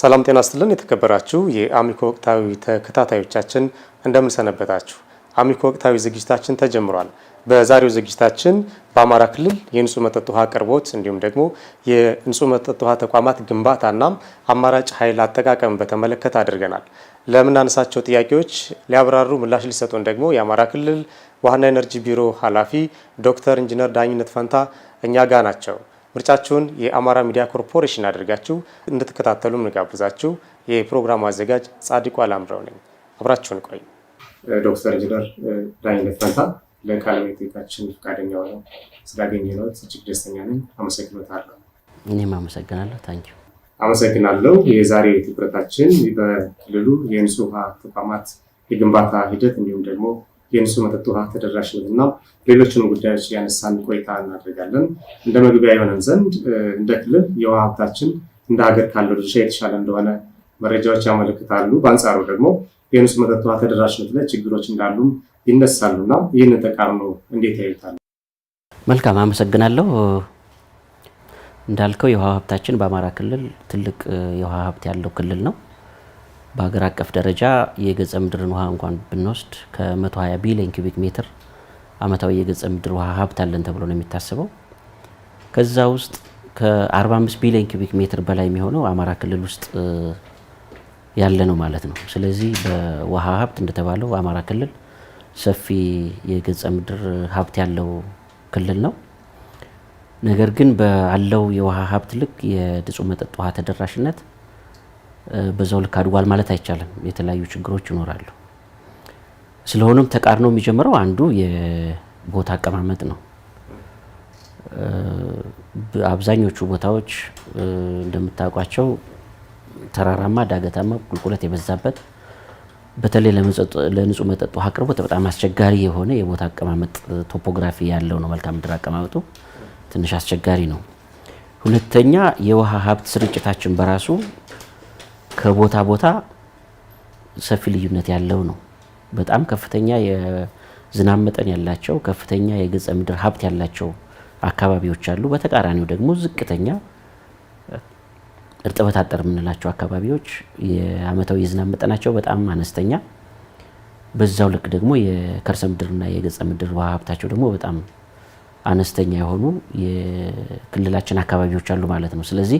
ሰላም ጤና ይስጥልን የተከበራችሁ የአሚኮ ወቅታዊ ተከታታዮቻችን እንደምን ሰነበታችሁ። አሚኮ ወቅታዊ ዝግጅታችን ተጀምሯል። በዛሬው ዝግጅታችን በአማራ ክልል የንጹህ መጠጥ ውሃ አቅርቦት እንዲሁም ደግሞ የንጹህ መጠጥ ውሃ ተቋማት ግንባታና አማራጭ ኃይል አጠቃቀም በተመለከተ አድርገናል። ለምናነሳቸው ጥያቄዎች ሊያብራሩ ምላሽ ሊሰጡን ደግሞ የአማራ ክልል ውሃና ኤነርጂ ቢሮ ኃላፊ ዶክተር ኢንጂነር ዳኝነት ፈንታ እኛ ጋር ናቸው። ምርጫችሁን የአማራ ሚዲያ ኮርፖሬሽን አድርጋችሁ እንድትከታተሉ እንጋብዛችሁ። የፕሮግራሙ አዘጋጅ ጻድቁ አላምረው ነኝ። አብራችሁን ቆዩ። ዶክተር ኢንጂነር ዳኝነት ፈንታ ለቃለ መጠይቃችን ፈቃደኛ ሆነው ስላገኘነዎት እጅግ ደስተኛ ነኝ። አመሰግናለሁ። እኔም አመሰግናለሁ። ታንኪዩ። አመሰግናለሁ። የዛሬ ትኩረታችን በክልሉ የንጹህ ውሃ ተቋማት የግንባታ ሂደት እንዲሁም ደግሞ የንጹህ መጠጥ ውሃ ተደራሽነትና ሌሎችንም ጉዳዮች ያነሳን ቆይታ እናደርጋለን። እንደ መግቢያ የሆነን ዘንድ እንደ ክልል የውሃ ሀብታችን እንደ ሀገር ካለው ድርሻ የተሻለ እንደሆነ መረጃዎች ያመለክታሉ። በአንጻሩ ደግሞ የንጹህ መጠጥ ውሃ ተደራሽነት ላይ ችግሮች እንዳሉም ይነሳሉና ይህንን ተቃርኖ እንዴት ያዩታል? መልካም አመሰግናለሁ። እንዳልከው የውሃ ሀብታችን በአማራ ክልል ትልቅ የውሃ ሀብት ያለው ክልል ነው። በሀገር አቀፍ ደረጃ የገጸ ምድርን ውሃ እንኳን ብንወስድ ከ120 ቢሊዮን ኪዩቢክ ሜትር አመታዊ የገጸ ምድር ውሃ ሀብት አለን ተብሎ ነው የሚታሰበው። ከዛ ውስጥ ከ45 ቢሊዮን ኪዩቢክ ሜትር በላይ የሚሆነው አማራ ክልል ውስጥ ያለ ነው ማለት ነው። ስለዚህ በውሃ ሀብት እንደተባለው አማራ ክልል ሰፊ የገጸ ምድር ሀብት ያለው ክልል ነው። ነገር ግን ባለው የውሃ ሀብት ልክ የንጹህ መጠጥ ውሃ ተደራሽነት በዛው ልክ አድጓል ማለት አይቻልም። የተለያዩ ችግሮች ይኖራሉ። ስለሆነም ተቃርኖ የሚጀምረው አንዱ የቦታ አቀማመጥ ነው። አብዛኞቹ ቦታዎች እንደምታውቋቸው ተራራማ፣ ዳገታማ፣ ቁልቁለት የበዛበት በተለይ ለንጹህ መጠጥ ውሃ አቅርቦት በጣም አስቸጋሪ የሆነ የቦታ አቀማመጥ ቶፖግራፊ ያለው ነው። መልክዓ ምድር አቀማመጡ ትንሽ አስቸጋሪ ነው። ሁለተኛ የውሃ ሀብት ስርጭታችን በራሱ ከቦታ ቦታ ሰፊ ልዩነት ያለው ነው። በጣም ከፍተኛ የዝናብ መጠን ያላቸው ከፍተኛ የገጸ ምድር ሀብት ያላቸው አካባቢዎች አሉ። በተቃራኒው ደግሞ ዝቅተኛ እርጥበት አጠር የምንላቸው አካባቢዎች የአመታዊ የዝናብ መጠናቸው በጣም አነስተኛ፣ በዛው ልክ ደግሞ የከርሰ ምድርና የገጸ ምድር ውሃ ሀብታቸው ደግሞ በጣም አነስተኛ የሆኑ የክልላችን አካባቢዎች አሉ ማለት ነው። ስለዚህ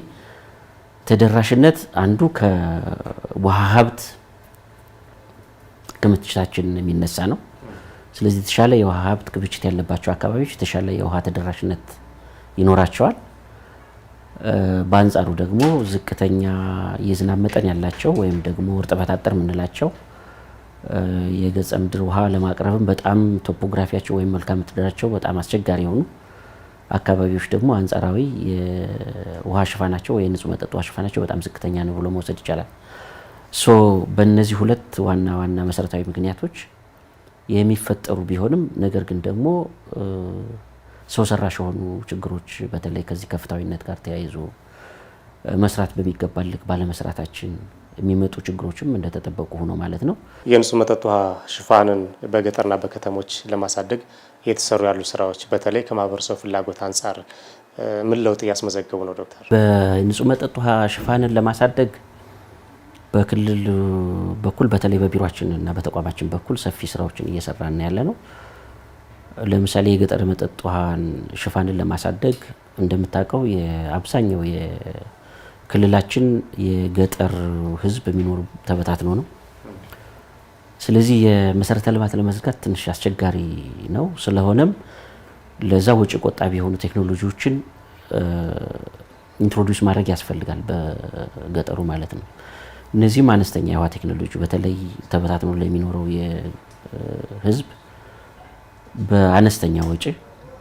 ተደራሽነት አንዱ ከውሃ ሀብት ክምችታችን የሚነሳ ነው። ስለዚህ የተሻለ የውሃ ሀብት ክምችት ያለባቸው አካባቢዎች የተሻለ የውሃ ተደራሽነት ይኖራቸዋል። በአንጻሩ ደግሞ ዝቅተኛ የዝናብ መጠን ያላቸው ወይም ደግሞ እርጥበት አጠር የምንላቸው የገጸ ምድር ውሃ ለማቅረብም በጣም ቶፖግራፊያቸው ወይም መልክዓ ምድራቸው በጣም አስቸጋሪ የሆኑ አካባቢዎች ደግሞ አንጻራዊ የውሃ ሽፋናቸው ወይ ንጹህ መጠጥ ውሃ ሽፋናቸው በጣም ዝቅተኛ ነው ብሎ መውሰድ ይቻላል። በእነዚህ ሁለት ዋና ዋና መሰረታዊ ምክንያቶች የሚፈጠሩ ቢሆንም ነገር ግን ደግሞ ሰው ሰራሽ የሆኑ ችግሮች በተለይ ከዚህ ከፍታዊነት ጋር ተያይዞ መስራት በሚገባ ልክ ባለመስራታችን የሚመጡ ችግሮችም እንደተጠበቁ ሆኖ ማለት ነው። የንጹህ መጠጥ ውሃ ሽፋንን በገጠርና በከተሞች ለማሳደግ የተሰሩ ያሉ ስራዎች በተለይ ከማህበረሰቡ ፍላጎት አንጻር ምን ለውጥ እያስመዘገቡ ነው ዶክተር? በንጹህ መጠጥ ውሃ ሽፋንን ለማሳደግ በክልል በኩል በተለይ በቢሮአችን እና በተቋማችን በኩል ሰፊ ስራዎችን እየሰራን ያለ ነው። ለምሳሌ የገጠር መጠጥ ውሃን ሽፋንን ለማሳደግ እንደምታውቀው የአብዛኛው የክልላችን የገጠር ህዝብ የሚኖሩ ተበታትኖ ነው። ስለዚህ የመሰረተ ልማት ለመዝጋት ትንሽ አስቸጋሪ ነው። ስለሆነም ለዛ ወጪ ቆጣቢ የሆኑ ቴክኖሎጂዎችን ኢንትሮዲዩስ ማድረግ ያስፈልጋል በገጠሩ ማለት ነው። እነዚህም አነስተኛ የውሃ ቴክኖሎጂ በተለይ ተበታትኖ ለሚኖረው የህዝብ በአነስተኛ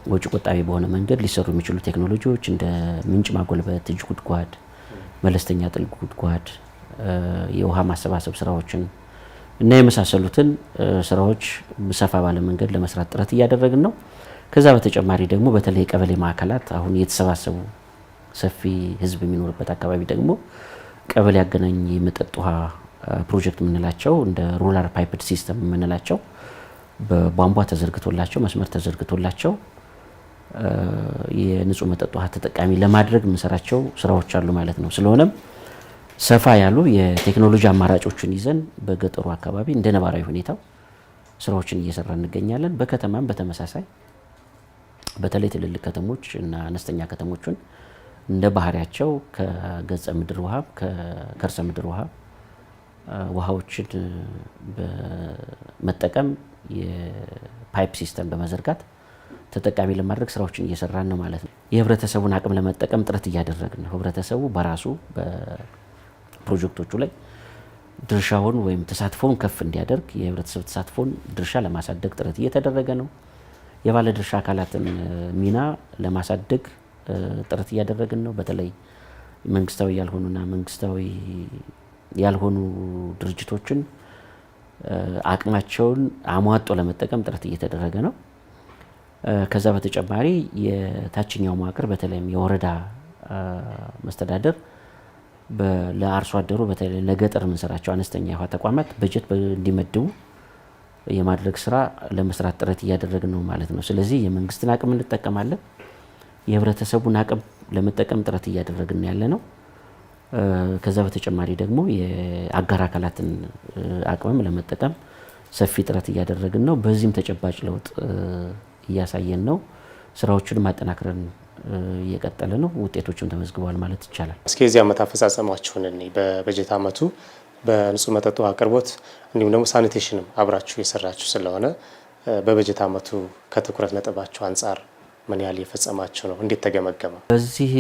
ወጪ ቆጣቢ በሆነ መንገድ ሊሰሩ የሚችሉ ቴክኖሎጂዎች እንደ ምንጭ ማጎልበት፣ እጅ ጉድጓድ፣ መለስተኛ ጥልቅ ጉድጓድ፣ የውሃ ማሰባሰብ ስራዎችን እና የመሳሰሉትን ስራዎች ሰፋ ባለ መንገድ ለመስራት ጥረት እያደረግን ነው። ከዛ በተጨማሪ ደግሞ በተለይ ቀበሌ ማዕከላት አሁን እየተሰባሰቡ ሰፊ ህዝብ የሚኖርበት አካባቢ ደግሞ ቀበሌ ያገናኝ የመጠጥ ውሃ ፕሮጀክት የምንላቸው እንደ ሩራል ፓይፕድ ሲስተም የምንላቸው በቧንቧ ተዘርግቶላቸው መስመር ተዘርግቶላቸው የንጹህ መጠጥ ውሃ ተጠቃሚ ለማድረግ የምንሰራቸው ስራዎች አሉ ማለት ነው። ስለሆነም ሰፋ ያሉ የቴክኖሎጂ አማራጮችን ይዘን በገጠሩ አካባቢ እንደ ነባራዊ ሁኔታው ስራዎችን እየሰራ እንገኛለን። በከተማም በተመሳሳይ በተለይ ትልልቅ ከተሞች እና አነስተኛ ከተሞችን እንደ ባህሪያቸው ከገጸ ምድር ውሃ ከከርሰ ምድር ውሃዎችን በመጠቀም የፓይፕ ሲስተም በመዘርጋት ተጠቃሚ ለማድረግ ስራዎችን እየሰራን ነው ማለት ነው። የህብረተሰቡን አቅም ለመጠቀም ጥረት እያደረግን ነው። ህብረተሰቡ በራሱ በፕሮጀክቶቹ ላይ ድርሻውን ወይም ተሳትፎውን ከፍ እንዲያደርግ የህብረተሰብ ተሳትፎን ድርሻ ለማሳደግ ጥረት እየተደረገ ነው። የባለ ድርሻ አካላትን ሚና ለማሳደግ ጥረት እያደረግን ነው። በተለይ መንግስታዊ ያልሆኑና መንግስታዊ ያልሆኑ ድርጅቶችን አቅማቸውን አሟጦ ለመጠቀም ጥረት እየተደረገ ነው። ከዛ በተጨማሪ የታችኛው መዋቅር በተለይም የወረዳ መስተዳደር ለአርሶ አደሩ በተለይ ለገጠር የምንሰራቸው አነስተኛ የውሃ ተቋማት በጀት እንዲመድቡ የማድረግ ስራ ለመስራት ጥረት እያደረግን ነው ማለት ነው። ስለዚህ የመንግስትን አቅም እንጠቀማለን፣ የህብረተሰቡን አቅም ለመጠቀም ጥረት እያደረግን ያለ ነው። ከዛ በተጨማሪ ደግሞ የአጋር አካላትን አቅምም ለመጠቀም ሰፊ ጥረት እያደረግን ነው። በዚህም ተጨባጭ ለውጥ እያሳየን ነው። ስራዎችን ማጠናክረን እየቀጠለ ነው። ውጤቶችም ተመዝግበዋል ማለት ይቻላል። እስኪ የዚህ ዓመት አፈጻጸማችሁን በበጀት ዓመቱ በንጹህ መጠጥ ውሃ አቅርቦት እንዲሁም ደግሞ ሳኒቴሽንም አብራችሁ የሰራችሁ ስለሆነ በበጀት ዓመቱ ከትኩረት ነጥባችሁ አንጻር ምን ያህል የፈጸማችሁ ነው? እንዴት ተገመገመ? በዚህ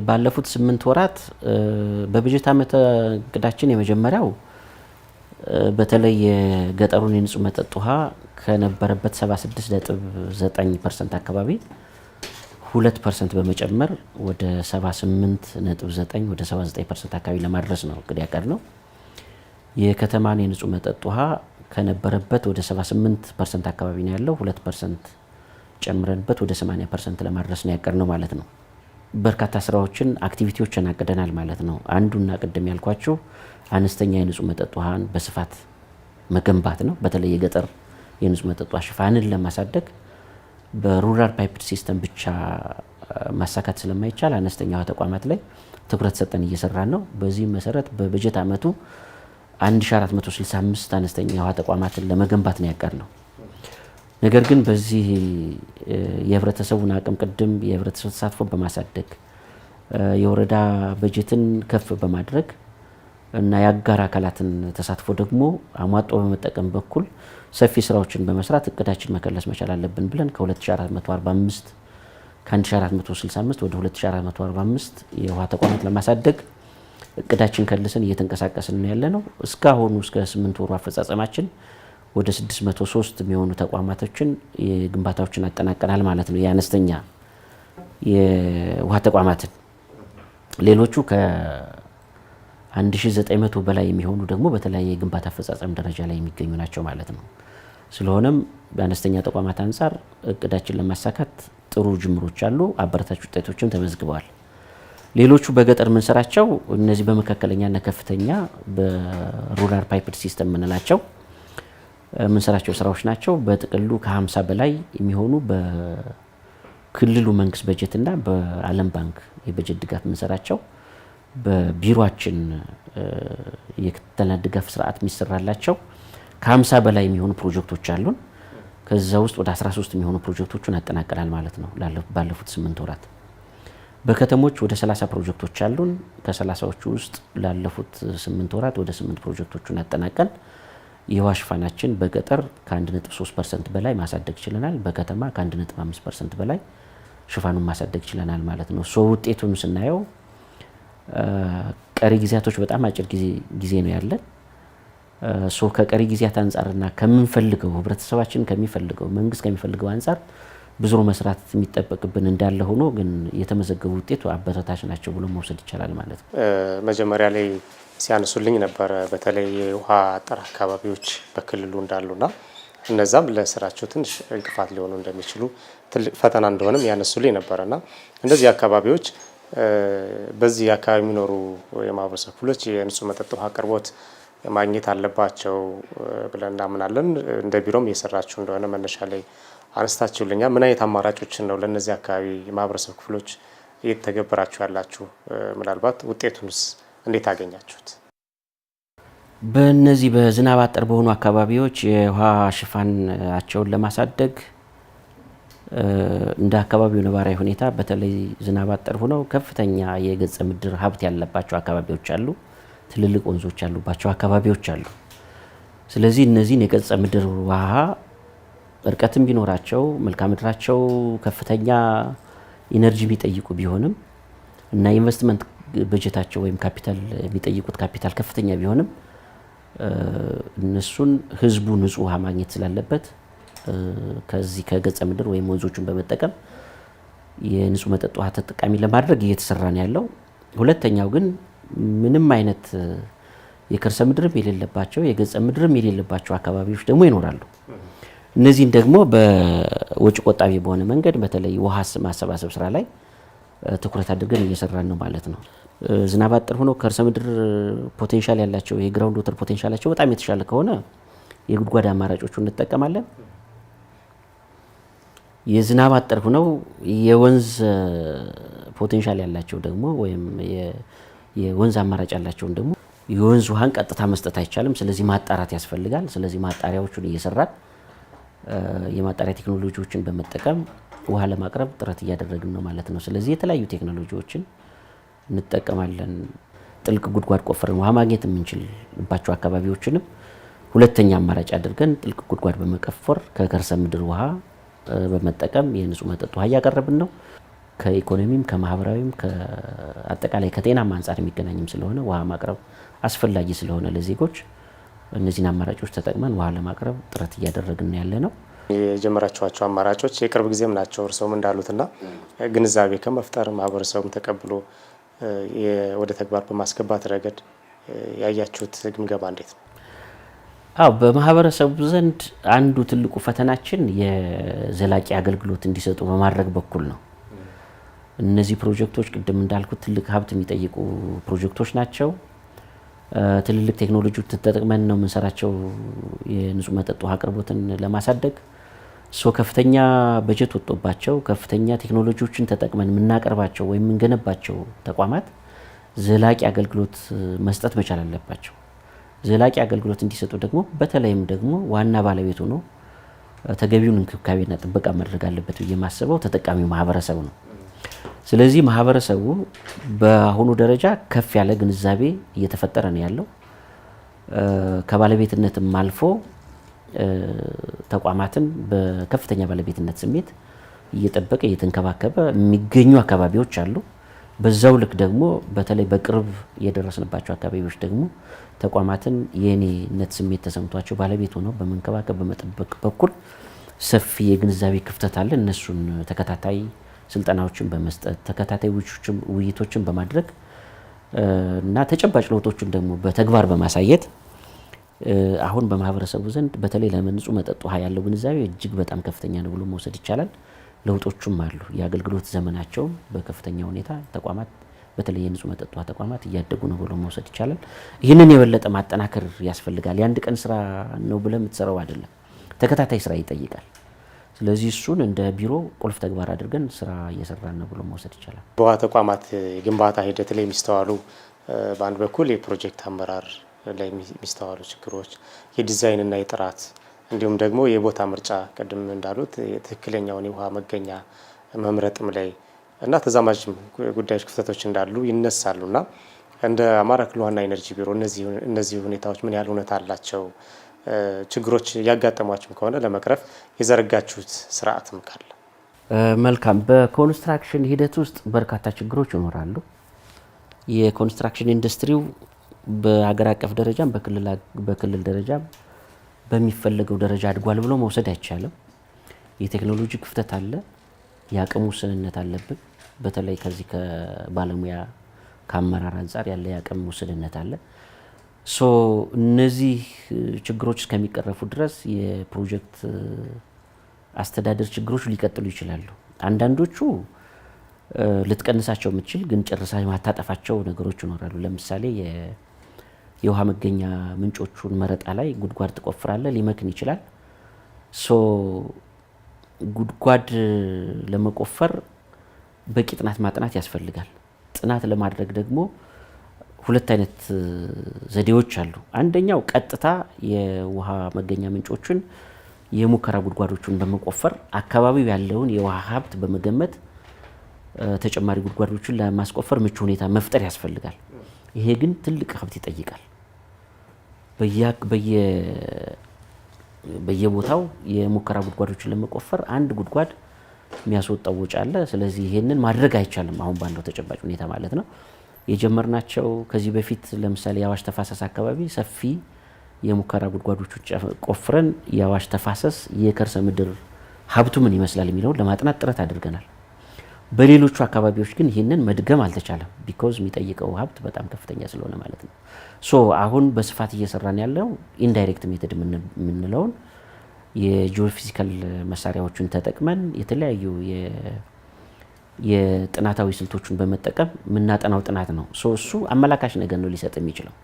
ባለፉት 8 ወራት በበጀት ዓመት እቅዳችን የመጀመሪያው በተለይ የገጠሩን የንጹህ መጠጥ ውሃ ከነበረበት 76.9% አካባቢ 2% በመጨመር ወደ 78.9 ወደ 79% አካባቢ ለማድረስ ነው እቅድ ያቀድነው። የከተማን የንጹህ መጠጥ ውሃ ከነበረበት ወደ 78% አካባቢ ነው ያለው 2% ጨምረንበት ወደ 80% ለማድረስ ነው ያቀድነው ማለት ነው። በርካታ ስራዎችን አክቲቪቲዎችን አቅደናል ማለት ነው። አንዱና ቅድም ያልኳችሁ አነስተኛ የንጹህ መጠጥ ውሃን በስፋት መገንባት ነው። በተለይ የገጠር የንጹህ መጠጥ ውሃ ሽፋንን ለማሳደግ በሩራል ፓይፕ ሲስተም ብቻ ማሳካት ስለማይቻል አነስተኛ ውሃ ተቋማት ላይ ትኩረት ሰጠን እየሰራን ነው። በዚህ መሰረት በበጀት ዓመቱ 1465 አነስተኛ ውሃ ተቋማትን ለመገንባት ነው ያቀድነው። ነገር ግን በዚህ የህብረተሰቡን አቅም ቅድም የህብረተሰብ ተሳትፎ በማሳደግ የወረዳ በጀትን ከፍ በማድረግ እና የአጋር አካላትን ተሳትፎ ደግሞ አሟጦ በመጠቀም በኩል ሰፊ ስራዎችን በመስራት እቅዳችን መከለስ መቻል አለብን ብለን ከ1465 ወደ 2445 የውሃ ተቋማት ለማሳደግ እቅዳችን ከልሰን እየተንቀሳቀስን ነው ያለነው። እስካሁኑ እስከ 8 ወሩ አፈጻጸማችን ወደ 603 የሚሆኑ ተቋማቶችን የግንባታዎችን አጠናቀናል ማለት ነው። የአነስተኛ የውሃ ተቋማትን ሌሎቹ ከ1900 በላይ የሚሆኑ ደግሞ በተለያየ የግንባታ አፈጻጸም ደረጃ ላይ የሚገኙ ናቸው ማለት ነው። ስለሆነም በአነስተኛ ተቋማት አንጻር እቅዳችን ለማሳካት ጥሩ ጅምሮች አሉ፣ አበረታች ውጤቶችም ተመዝግበዋል። ሌሎቹ በገጠር የምንሰራቸው እነዚህ በመካከለኛና ከፍተኛ በሩራል ፓይፕድ ሲስተም የምንላቸው የምንሰራቸው ስራዎች ናቸው። በጥቅሉ ከ50 በላይ የሚሆኑ በክልሉ መንግስት በጀትና በዓለም ባንክ የበጀት ድጋፍ የምንሰራቸው በቢሮአችን የክትትልና ድጋፍ ስርዓት የሚሰራላቸው ከ50 በላይ የሚሆኑ ፕሮጀክቶች አሉን። ከዛ ውስጥ ወደ 13 የሚሆኑ ፕሮጀክቶችን አጠናቀናል ማለት ነው ባለፉት 8 ወራት። በከተሞች ወደ 30 ፕሮጀክቶች አሉን። ከ30ዎቹ ውስጥ ላለፉት 8 ወራት ወደ 8 ፕሮጀክቶችን አጠናቀን የውሃ ሽፋናችን በገጠር ከ1.3% በላይ ማሳደግ ችለናል። በከተማ ከ1.5% በላይ ሽፋኑን ማሳደግ ችለናል ማለት ነው። ውጤቱን ስናየው ቀሪ ጊዜያቶች በጣም አጭር ጊዜ ነው ያለን። ከቀሪ ጊዜያት አንጻርና ከምንፈልገው ህብረተሰባችን ከሚፈልገው መንግስት ከሚፈልገው አንጻር ብዙ መስራት የሚጠበቅብን እንዳለ ሆኖ ግን የተመዘገቡ ውጤቱ አበረታች ናቸው ብሎ መውሰድ ይቻላል ማለት ነው። መጀመሪያ ላይ ሲያነሱልኝ ነበረ በተለይ የውሃ አጠር አካባቢዎች በክልሉ እንዳሉና እነዛም ለስራቸው ትንሽ እንቅፋት ሊሆኑ እንደሚችሉ ትልቅ ፈተና እንደሆነም ያነሱልኝ ነበረና እንደዚህ አካባቢዎች በዚህ አካባቢ የሚኖሩ የማህበረሰብ ክፍሎች የንጹህ መጠጥ ውሃ አቅርቦት ማግኘት አለባቸው ብለን እናምናለን። እንደ ቢሮም እየሰራችሁ እንደሆነ መነሻ ላይ አነስታችሁልኛል። ምን አይነት አማራጮችን ነው ለነዚህ አካባቢ የማህበረሰብ ክፍሎች እየተገበራችሁ ያላችሁ? ምናልባት ውጤቱንስ እንዴት አገኛችሁት? በእነዚህ በዝናብ አጠር በሆኑ አካባቢዎች የውሃ ሽፋናቸውን ለማሳደግ እንደ አካባቢው ነባራዊ ሁኔታ በተለይ ዝናብ አጠር ሆነው ከፍተኛ የገጸ ምድር ሀብት ያለባቸው አካባቢዎች አሉ። ትልልቅ ወንዞች ያሉባቸው አካባቢዎች አሉ። ስለዚህ እነዚህን የገጸ ምድር ውሃ እርቀትም ቢኖራቸው መልክዓ ምድራቸው ከፍተኛ ኢነርጂ የሚጠይቁ ቢሆንም እና ኢንቨስትመንት በጀታቸው ወይም ካፒታል የሚጠይቁት ካፒታል ከፍተኛ ቢሆንም እነሱን ህዝቡ ንጹህ ውሃ ማግኘት ስላለበት ከዚህ ከገጸ ምድር ወይም ወንዞቹን በመጠቀም የንጹህ መጠጥ ውሃ ተጠቃሚ ለማድረግ እየተሰራ ነው ያለው። ሁለተኛው ግን ምንም አይነት የከርሰ ምድርም የሌለባቸው የገጸ ምድርም የሌለባቸው አካባቢዎች ደግሞ ይኖራሉ። እነዚህን ደግሞ በወጪ ቆጣቢ በሆነ መንገድ በተለይ ውሃ ማሰባሰብ ስራ ላይ ትኩረት አድርገን እየሰራን ነው ማለት ነው። ዝናብ አጠር ሆኖ ከርሰ ምድር ፖቴንሻል ያላቸው የግራውንድ ወተር ፖቴንሻላቸው በጣም የተሻለ ከሆነ የጉድጓድ አማራጮቹ እንጠቀማለን። የዝናብ አጠር ሆነው የወንዝ ፖቴንሻል ያላቸው ደግሞ ወይም የወንዝ አማራጭ ያላቸውን ደግሞ የወንዝ ውሃን ቀጥታ መስጠት አይቻልም። ስለዚህ ማጣራት ያስፈልጋል። ስለዚህ ማጣሪያዎቹን እየሰራን የማጣሪያ ቴክኖሎጂዎችን በመጠቀም ውሃ ለማቅረብ ጥረት እያደረግን ነው ማለት ነው። ስለዚህ የተለያዩ ቴክኖሎጂዎችን እንጠቀማለን። ጥልቅ ጉድጓድ ቆፍረን ውሃ ማግኘት የምንችልባቸው አካባቢዎችንም ሁለተኛ አማራጭ አድርገን ጥልቅ ጉድጓድ በመቆፈር ከከርሰ ምድር ውሃ በመጠቀም የንጹህ መጠጥ ውሃ እያቀረብን ነው። ከኢኮኖሚም ከማህበራዊም ከአጠቃላይ ከጤናም አንጻር የሚገናኝም ስለሆነ ውሃ ማቅረብ አስፈላጊ ስለሆነ ለዜጎች እነዚህን አማራጮች ተጠቅመን ውሃ ለማቅረብ ጥረት እያደረግን ያለ ነው። የጀመራችኋቸው አማራጮች የቅርብ ጊዜም ናቸው እርስዎም እንዳሉትና ግንዛቤ ከመፍጠር ማህበረሰቡም ተቀብሎ ወደ ተግባር በማስገባት ረገድ ያያችሁት ግምገማ እንዴት ነው? በማህበረሰቡ ዘንድ አንዱ ትልቁ ፈተናችን የዘላቂ አገልግሎት እንዲሰጡ በማድረግ በኩል ነው። እነዚህ ፕሮጀክቶች ቅድም እንዳልኩት ትልቅ ሀብት የሚጠይቁ ፕሮጀክቶች ናቸው። ትልልቅ ቴክኖሎጂዎች ተጠቅመን ነው የምንሰራቸው የንጹህ መጠጥ ውሃ አቅርቦትን ለማሳደግ። ከፍተኛ በጀት ወጥቶባቸው ከፍተኛ ቴክኖሎጂዎችን ተጠቅመን የምናቀርባቸው ወይም የምንገነባቸው ተቋማት ዘላቂ አገልግሎት መስጠት መቻል አለባቸው። ዘላቂ አገልግሎት እንዲሰጡ ደግሞ በተለይም ደግሞ ዋና ባለቤት ሆኖ ተገቢውን እንክብካቤና ጥበቃ ማድረግ አለበት ብዬ የማስበው ተጠቃሚው ማህበረሰቡ ነው። ስለዚህ ማህበረሰቡ በአሁኑ ደረጃ ከፍ ያለ ግንዛቤ እየተፈጠረ ነው ያለው። ከባለቤትነትም አልፎ ተቋማትን በከፍተኛ ባለቤትነት ስሜት እየጠበቀ እየተንከባከበ የሚገኙ አካባቢዎች አሉ። በዛው ልክ ደግሞ በተለይ በቅርብ የደረስንባቸው አካባቢዎች ደግሞ ተቋማትን የኔነት ስሜት ተሰምቷቸው ባለቤት ሆነው በመንከባከብ በመጠበቅ በኩል ሰፊ የግንዛቤ ክፍተት አለ። እነሱን ተከታታይ ስልጠናዎችን በመስጠት ተከታታይ ውይይቶችን በማድረግ እና ተጨባጭ ለውጦችን ደግሞ በተግባር በማሳየት አሁን በማህበረሰቡ ዘንድ በተለይ ለንጹህ መጠጥ ውሃ ያለው ግንዛቤ እጅግ በጣም ከፍተኛ ነው ብሎ መውሰድ ይቻላል። ለውጦቹም አሉ። የአገልግሎት ዘመናቸው በከፍተኛ ሁኔታ ተቋማት በተለይ የንጹህ መጠጥ ውሃ ተቋማት እያደጉ ነው ብሎ መውሰድ ይቻላል። ይህንን የበለጠ ማጠናከር ያስፈልጋል። የአንድ ቀን ስራ ነው ብለ የምትሰራው አይደለም፣ ተከታታይ ስራ ይጠይቃል። ስለዚህ እሱን እንደ ቢሮ ቁልፍ ተግባር አድርገን ስራ እየሰራን ነው ብሎ መውሰድ ይቻላል። በውሃ ተቋማት የግንባታ ሂደት ላይ የሚስተዋሉ በአንድ በኩል የፕሮጀክት አመራር ላይ የሚስተዋሉ ችግሮች፣ የዲዛይንና የጥራት እንዲሁም ደግሞ የቦታ ምርጫ ቅድም እንዳሉት ትክክለኛውን የውሃ መገኛ መምረጥም ላይ እና ተዛማጅ ጉዳዮች ክፍተቶች እንዳሉ ይነሳሉና እንደ አማራ ክልል ውሃና ኢነርጂ ቢሮ እነዚህ ሁኔታዎች ምን ያህል እውነት አላቸው? ችግሮች ያጋጠሟችሁም ከሆነ ለመቅረፍ የዘረጋችሁት ስርዓትም ካለ? መልካም። በኮንስትራክሽን ሂደት ውስጥ በርካታ ችግሮች ይኖራሉ። የኮንስትራክሽን ኢንዱስትሪው በሀገር አቀፍ ደረጃም በክልል ደረጃም በሚፈለገው ደረጃ አድጓል ብሎ መውሰድ አይቻልም። የቴክኖሎጂ ክፍተት አለ፣ የአቅም ውስንነት አለብን። በተለይ ከዚህ ከባለሙያ ከአመራር አንጻር ያለ የአቅም ውስንነት አለ። እነዚህ ችግሮች እስከሚቀረፉ ድረስ የፕሮጀክት አስተዳደር ችግሮች ሊቀጥሉ ይችላሉ። አንዳንዶቹ ልትቀንሳቸው የምትችል ግን ጨርሳ ማታጠፋቸው ነገሮች ይኖራሉ። ለምሳሌ የውሃ መገኛ ምንጮቹን መረጣ ላይ ጉድጓድ ትቆፍራለ፣ ሊመክን ይችላል። ጉድጓድ ለመቆፈር በቂ ጥናት ማጥናት ያስፈልጋል። ጥናት ለማድረግ ደግሞ ሁለት አይነት ዘዴዎች አሉ። አንደኛው ቀጥታ የውሃ መገኛ ምንጮችን የሙከራ ጉድጓዶችን በመቆፈር አካባቢው ያለውን የውሃ ሀብት በመገመት ተጨማሪ ጉድጓዶችን ለማስቆፈር ምቹ ሁኔታ መፍጠር ያስፈልጋል። ይሄ ግን ትልቅ ሀብት ይጠይቃል። በየቦታው የሙከራ ጉድጓዶችን ለመቆፈር አንድ ጉድጓድ የሚያስወጣው ወጪ አለ። ስለዚህ ይሄንን ማድረግ አይቻልም አሁን ባለው ተጨባጭ ሁኔታ ማለት ነው። የጀመርናቸው ከዚህ በፊት ለምሳሌ የአዋሽ ተፋሰስ አካባቢ ሰፊ የሙከራ ጉድጓዶች ቆፍረን የአዋሽ ተፋሰስ የከርሰ ምድር ሀብቱ ምን ይመስላል የሚለውን ለማጥናት ጥረት አድርገናል። በሌሎቹ አካባቢዎች ግን ይህንን መድገም አልተቻለም። ቢኮዝ የሚጠይቀው ሀብት በጣም ከፍተኛ ስለሆነ ማለት ነው። ሶ አሁን በስፋት እየሰራን ያለው ኢንዳይሬክት ሜተድ የምንለውን የጂኦፊዚካል መሳሪያዎችን ተጠቅመን የተለያዩ የጥናታዊ ስልቶችን በመጠቀም የምናጠናው ጥናት ነው። እሱ አመላካሽ ነገር ነው ሊሰጥ የሚችለው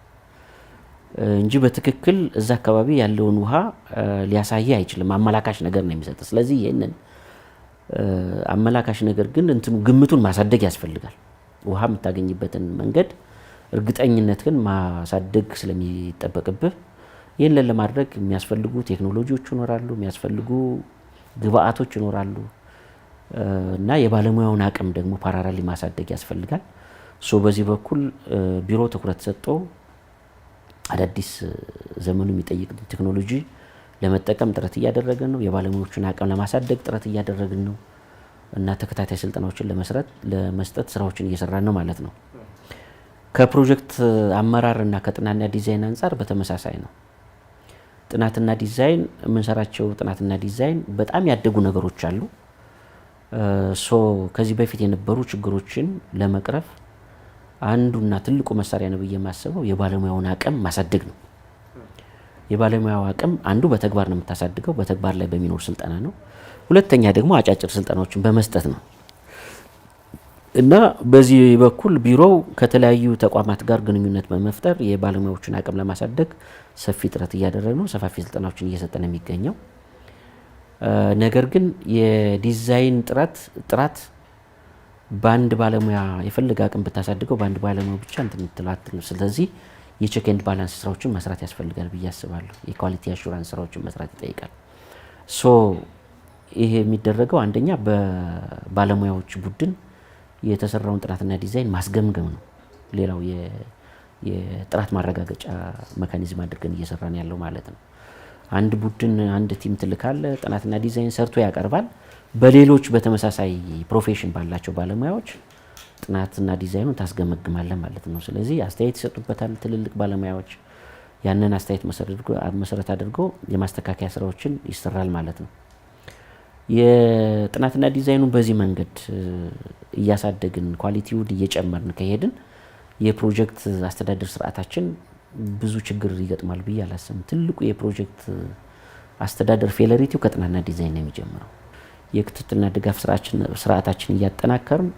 እንጂ በትክክል እዛ አካባቢ ያለውን ውሃ ሊያሳይ አይችልም። አመላካሽ ነገር ነው የሚሰጥ። ስለዚህ ይህንን አመላካሽ ነገር ግን ግምቱን ማሳደግ ያስፈልጋል። ውሃ የምታገኝበትን መንገድ እርግጠኝነት ግን ማሳደግ ስለሚጠበቅብህ ይህንን ለማድረግ የሚያስፈልጉ ቴክኖሎጂዎች ይኖራሉ፣ የሚያስፈልጉ ግብአቶች ይኖራሉ እና የባለሙያውን አቅም ደግሞ ፓራራሊ ማሳደግ ያስፈልጋል። በዚህ በኩል ቢሮ ትኩረት ሰጥቶ አዳዲስ ዘመኑ የሚጠይቅ ቴክኖሎጂ ለመጠቀም ጥረት እያደረግን ነው። የባለሙያዎችን አቅም ለማሳደግ ጥረት እያደረግን ነው እና ተከታታይ ስልጠናዎችን ለመስጠት ስራዎችን እየሰራን ነው ማለት ነው። ከፕሮጀክት አመራር እና ከጥናትና ዲዛይን አንጻር በተመሳሳይ ነው። ጥናትና ዲዛይን የምንሰራቸው ጥናትና ዲዛይን በጣም ያደጉ ነገሮች አሉ። ከዚህ በፊት የነበሩ ችግሮችን ለመቅረፍ አንዱና ትልቁ መሳሪያ ነው ብዬ የማስበው የባለሙያውን አቅም ማሳደግ ነው። የባለሙያው አቅም አንዱ በተግባር ነው የምታሳድገው፣ በተግባር ላይ በሚኖር ስልጠና ነው። ሁለተኛ ደግሞ አጫጭር ስልጠናዎችን በመስጠት ነው እና በዚህ በኩል ቢሮው ከተለያዩ ተቋማት ጋር ግንኙነት በመፍጠር የባለሙያዎችን አቅም ለማሳደግ ሰፊ ጥረት እያደረገ ነው። ሰፋፊ ስልጠናዎችን እየሰጠ ነው የሚገኘው። ነገር ግን የዲዛይን ጥራት በአንድ ባለሙያ የፈለገ አቅም ብታሳድገው በአንድ ባለሙያ ብቻ እንትምትላት ነው። ስለዚህ የቼክ ኤንድ ባላንስ ስራዎችን መስራት ያስፈልጋል ብዬ አስባለሁ። የኳሊቲ አሹራንስ ስራዎችን መስራት ይጠይቃል። ይሄ የሚደረገው አንደኛ በባለሙያዎች ቡድን የተሰራውን ጥናትና ዲዛይን ማስገምገም ነው። ሌላው የጥራት ማረጋገጫ ሜካኒዝም አድርገን እየሰራን ያለው ማለት ነው። አንድ ቡድን አንድ ቲም ትልካለ፣ ጥናትና ዲዛይን ሰርቶ ያቀርባል። በሌሎች በተመሳሳይ ፕሮፌሽን ባላቸው ባለሙያዎች ጥናትና ዲዛይኑን ታስገመግማለ ማለት ነው። ስለዚህ አስተያየት ይሰጡበታል ትልልቅ ባለሙያዎች። ያንን አስተያየት መሰረት አድርገው የማስተካከያ ስራዎችን ይሰራል ማለት ነው። የጥናትና ዲዛይኑን በዚህ መንገድ እያሳደግን ኳሊቲውን እየጨመርን ከሄድን የፕሮጀክት አስተዳደር ስርዓታችን ብዙ ችግር ይገጥማል ብዬ አላስብም። ትልቁ የፕሮጀክት አስተዳደር ፌለሪቲው ከጥናትና ዲዛይን ነው የሚጀምረው። የክትትልና ድጋፍ ስርዓታችን እያጠናከርን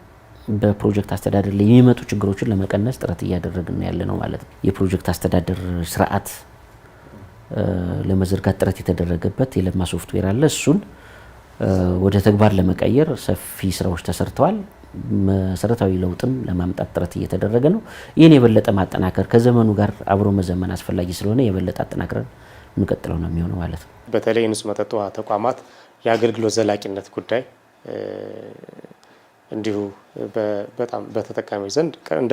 በፕሮጀክት አስተዳደር ላይ የሚመጡ ችግሮችን ለመቀነስ ጥረት እያደረግን ያለ ነው ማለት ነው። የፕሮጀክት አስተዳደር ስርዓት ለመዘርጋት ጥረት የተደረገበት የለማ ሶፍትዌር አለ። እሱን ወደ ተግባር ለመቀየር ሰፊ ስራዎች ተሰርተዋል። መሰረታዊ ለውጥም ለማምጣት ጥረት እየተደረገ ነው። ይህን የበለጠ ማጠናከር ከዘመኑ ጋር አብሮ መዘመን አስፈላጊ ስለሆነ የበለጠ አጠናክረን እንቀጥለው ነው የሚሆነው ማለት ነው። በተለይ ንጹህ መጠጥ ውሃ ተቋማት የአገልግሎት ዘላቂነት ጉዳይ እንዲሁ በጣም በተጠቃሚዎች ዘንድ እንደ